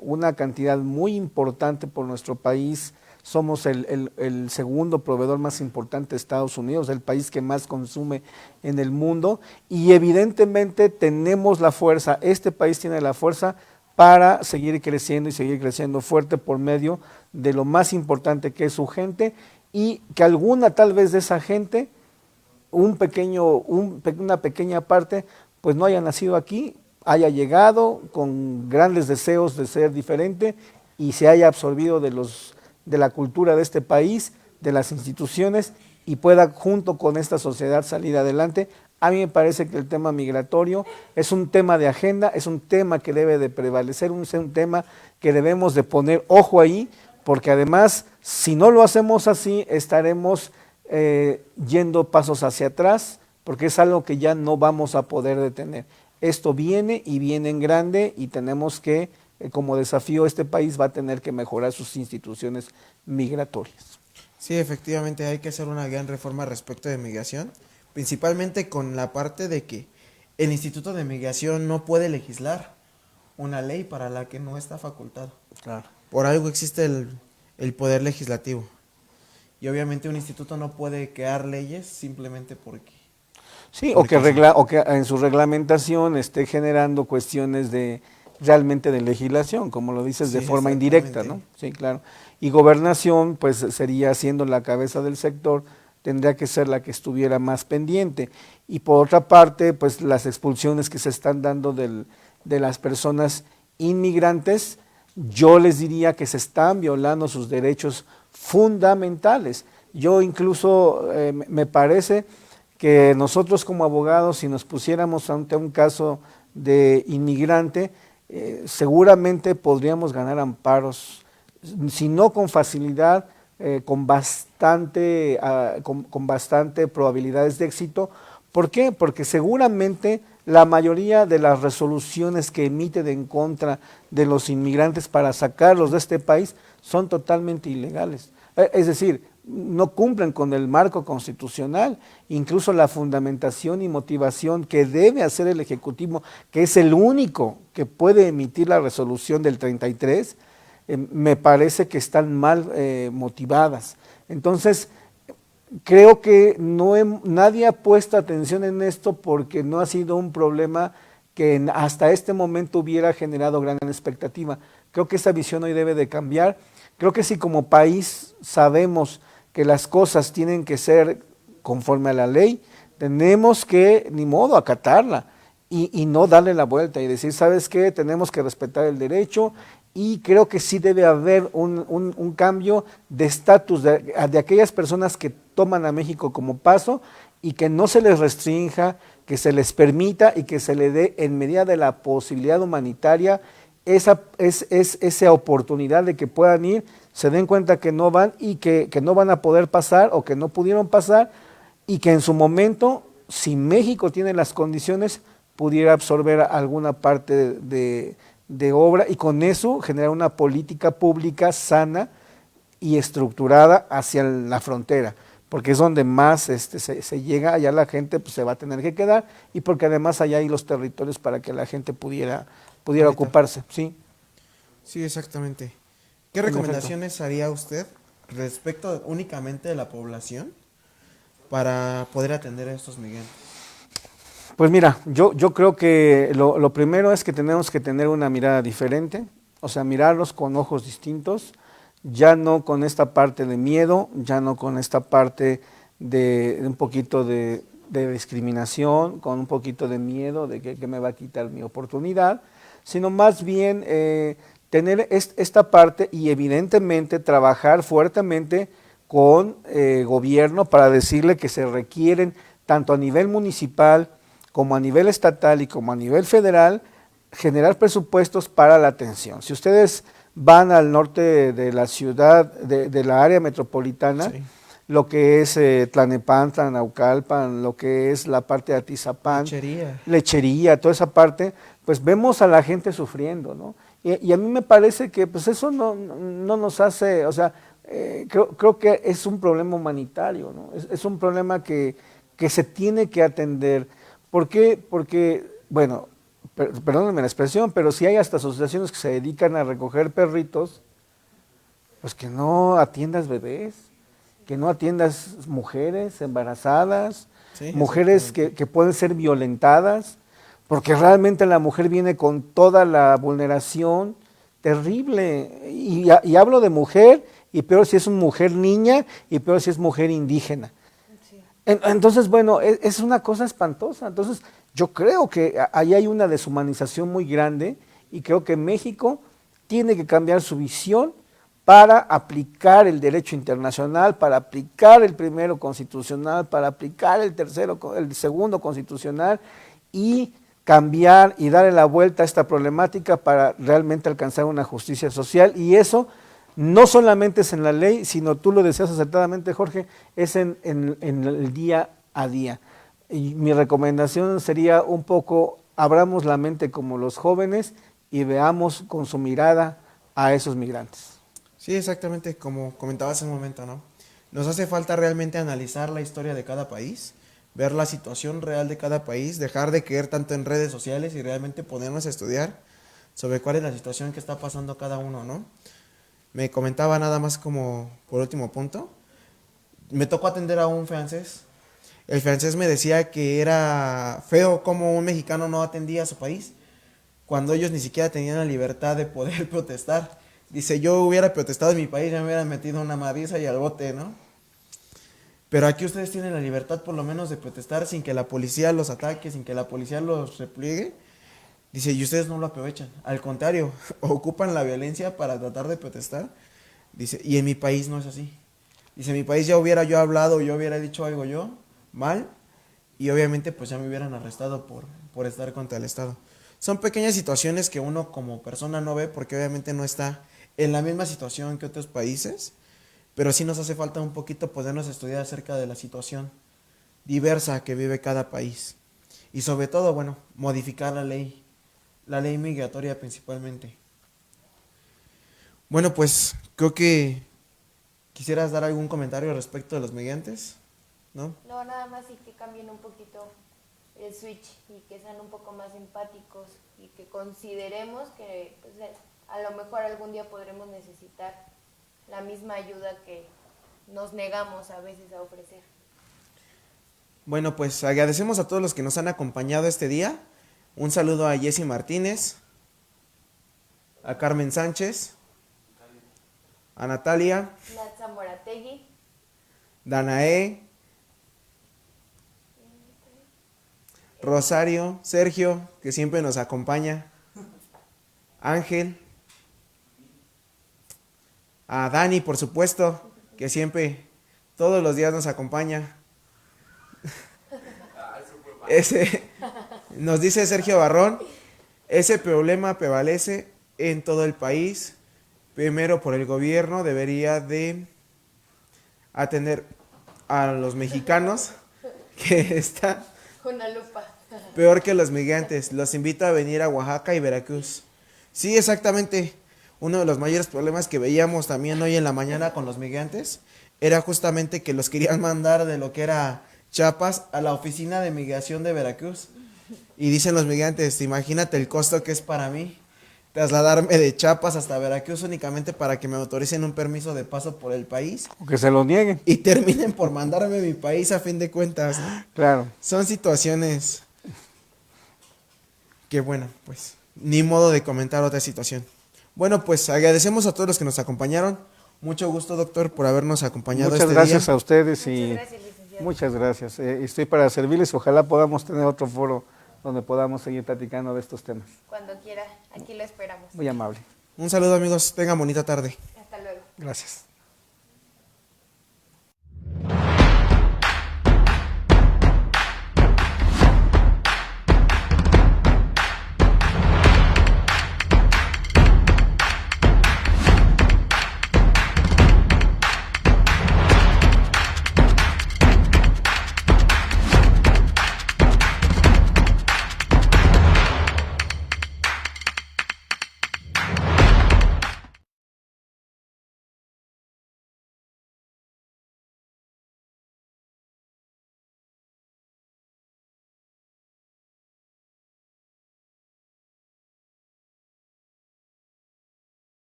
una cantidad muy importante por nuestro país. Somos el segundo proveedor más importante de Estados Unidos, el país que más consume en el mundo, y evidentemente tenemos la fuerza, este país tiene la fuerza para seguir creciendo y seguir creciendo fuerte por medio de lo más importante que es su gente, y que alguna tal vez de esa gente, una pequeña parte, pues no haya nacido aquí, haya llegado con grandes deseos de ser diferente y se haya absorbido de la cultura de este país, de las instituciones, y pueda junto con esta sociedad salir adelante. A mí me parece que el tema migratorio es un tema de agenda, es un tema que debe de prevalecer, es un tema que debemos de poner ojo ahí, porque además, si no lo hacemos así, estaremos yendo pasos hacia atrás, porque es algo que ya no vamos a poder detener. Esto viene y viene en grande, y tenemos que, como desafío, este país va a tener que mejorar sus instituciones migratorias. Sí, efectivamente hay que hacer una gran reforma respecto de migración, principalmente con la parte de que el Instituto de Migración no puede legislar una ley para la que no está facultado. Claro. Por algo existe el poder legislativo. Y obviamente un instituto no puede crear leyes simplemente porque... Sí, o que en su reglamentación esté generando cuestiones realmente de legislación, como lo dices, Sí, de forma indirecta, ¿no? Sí, claro. Y gobernación, pues sería, siendo la cabeza del sector, tendría que ser la que estuviera más pendiente. Y por otra parte, pues las expulsiones que se están dando de las personas inmigrantes, yo les diría que se están violando sus derechos fundamentales. Yo incluso me parece que nosotros como abogados, si nos pusiéramos ante un caso de inmigrante, seguramente podríamos ganar amparos, si no con facilidad, con bastante probabilidades de éxito. ¿Por qué? Porque seguramente la mayoría de las resoluciones que emiten en contra de los inmigrantes para sacarlos de este país son totalmente ilegales. Es decir, no cumplen con el marco constitucional, incluso la fundamentación y motivación que debe hacer el Ejecutivo, que es el único que puede emitir la resolución del 33, me parece que están mal motivadas. Entonces, creo que nadie ha puesto atención en esto, porque no ha sido un problema que hasta este momento hubiera generado gran expectativa. Creo que esa visión hoy debe de cambiar. Creo que si como país sabemos que las cosas tienen que ser conforme a la ley, tenemos que, ni modo, acatarla y no darle la vuelta y decir, ¿sabes qué? Tenemos que respetar el derecho, y creo que sí debe haber un cambio de estatus de aquellas personas que toman a México como paso, y que no se les restrinja, que se les permita y que se le dé, en medida de la posibilidad humanitaria, esa oportunidad de que puedan ir, se den cuenta que no van y que no van a poder pasar, o que no pudieron pasar, y que en su momento, si México tiene las condiciones, pudiera absorber alguna parte de obra, y con eso generar una política pública sana y estructurada hacia la frontera, porque es donde más se llega. Allá la gente pues se va a tener que quedar, y porque además allá hay los territorios para que la gente pudiera ocuparse, ¿sí? Sí, exactamente. ¿Qué recomendaciones haría usted respecto únicamente de la población para poder atender a estos migrantes? Pues mira, yo creo que lo primero es que tenemos que tener una mirada diferente, o sea, mirarlos con ojos distintos, ya no con esta parte de miedo, ya no con esta parte de un poquito de discriminación, con un poquito de miedo de que me va a quitar mi oportunidad, sino más bien tener esta parte, y evidentemente trabajar fuertemente con gobierno para decirle que se requieren, tanto a nivel municipal como a nivel estatal y como a nivel federal, generar presupuestos para la atención. Si ustedes van al norte de la ciudad, de la área metropolitana, sí, lo que es Tlalnepantla, Naucalpan, lo que es la parte de Atizapán, Lechería, toda esa parte, pues vemos a la gente sufriendo, ¿no? Y a mí me parece que pues eso no nos hace, o sea, creo que es un problema humanitario, ¿no? Es un problema que se tiene que atender. ¿Por qué? Porque, bueno, perdónenme la expresión, pero sí hay hasta asociaciones que se dedican a recoger perritos, pues que no atiendas bebés, que no atiendas mujeres embarazadas, Sí, mujeres que pueden ser violentadas, porque realmente la mujer viene con toda la vulneración terrible, y hablo de mujer, y peor si es una mujer niña, y peor si es mujer indígena. Entonces, bueno, es una cosa espantosa. Entonces, yo creo que ahí hay una deshumanización muy grande y creo que México tiene que cambiar su visión para aplicar el derecho internacional, para aplicar el primero constitucional, para aplicar el segundo constitucional y cambiar y darle la vuelta a esta problemática para realmente alcanzar una justicia social. Y eso no solamente es en la ley, sino tú lo decías acertadamente, Jorge, es en el día a día. Y mi recomendación sería un poco, abramos la mente como los jóvenes y veamos con su mirada a esos migrantes. Sí, exactamente, como comentabas hace un momento, ¿no? Nos hace falta realmente analizar la historia de cada país, ver la situación real de cada país, dejar de creer tanto en redes sociales y realmente ponernos a estudiar sobre cuál es la situación que está pasando cada uno, ¿no? Me comentaba nada más como por último punto, me tocó atender a un francés. El francés me decía que era feo cómo un mexicano no atendía a su país, cuando ellos ni siquiera tenían la libertad de poder protestar. Dice, yo hubiera protestado en mi país, ya me hubiera metido una madriza y al bote, ¿no? Pero aquí ustedes tienen la libertad por lo menos de protestar sin que la policía los ataque, sin que la policía los repliegue. Dice, y ustedes no lo aprovechan. Al contrario, ocupan la violencia para tratar de protestar. Dice, y en mi país no es así. Dice, en mi país ya hubiera yo hablado, yo hubiera dicho algo yo mal, y obviamente pues ya me hubieran arrestado por estar contra el Estado. Son pequeñas situaciones que uno como persona no ve porque obviamente no está en la misma situación que otros países, pero sí nos hace falta un poquito podernos estudiar acerca de la situación diversa que vive cada país. Y sobre todo, bueno, modificar la ley migratoria principalmente. Bueno, pues creo que quisieras dar algún comentario respecto de los migrantes, ¿no? No, nada más y que cambien un poquito el switch y que sean un poco más empáticos y que consideremos que pues, a lo mejor algún día podremos necesitar la misma ayuda que nos negamos a veces a ofrecer. Bueno, pues agradecemos a todos los que nos han acompañado este día. Un saludo a Jessy Martínez, a Carmen Sánchez, a Natalia, Natza Morategui, Danae, Rosario, Sergio, que siempre nos acompaña, Ángel, a Dani, por supuesto, que siempre, todos los días nos acompaña. Nos dice Sergio Barrón, ese problema prevalece en todo el país. Primero, por el gobierno debería de atender a los mexicanos, que está una lupa. peor que los migrantes. Los invito a venir a Oaxaca y Veracruz. Sí, exactamente. Uno de los mayores problemas que veíamos también hoy en la mañana con los migrantes era justamente que los querían mandar de lo que era Chiapas a la oficina de migración de Veracruz. Y dicen los migrantes, imagínate el costo que es para mí trasladarme de Chiapas hasta Veracruz únicamente para que me autoricen un permiso de paso por el país. O que se lo nieguen. Y terminen por mandarme a mi país a fin de cuentas, ¿no? Claro. Son situaciones que, bueno, pues ni modo de comentar otra situación. Bueno, pues agradecemos a todos los que nos acompañaron. Mucho gusto, doctor, por habernos acompañado Muchas este gracias día. a ustedes y Muchas gracias, licenciado. muchas gracias. Estoy para servirles. Ojalá podamos tener otro foro donde podamos seguir platicando de estos temas. Cuando quiera, aquí lo esperamos. Muy amable. Un saludo, amigos. Tengan bonita tarde. Hasta luego. Gracias.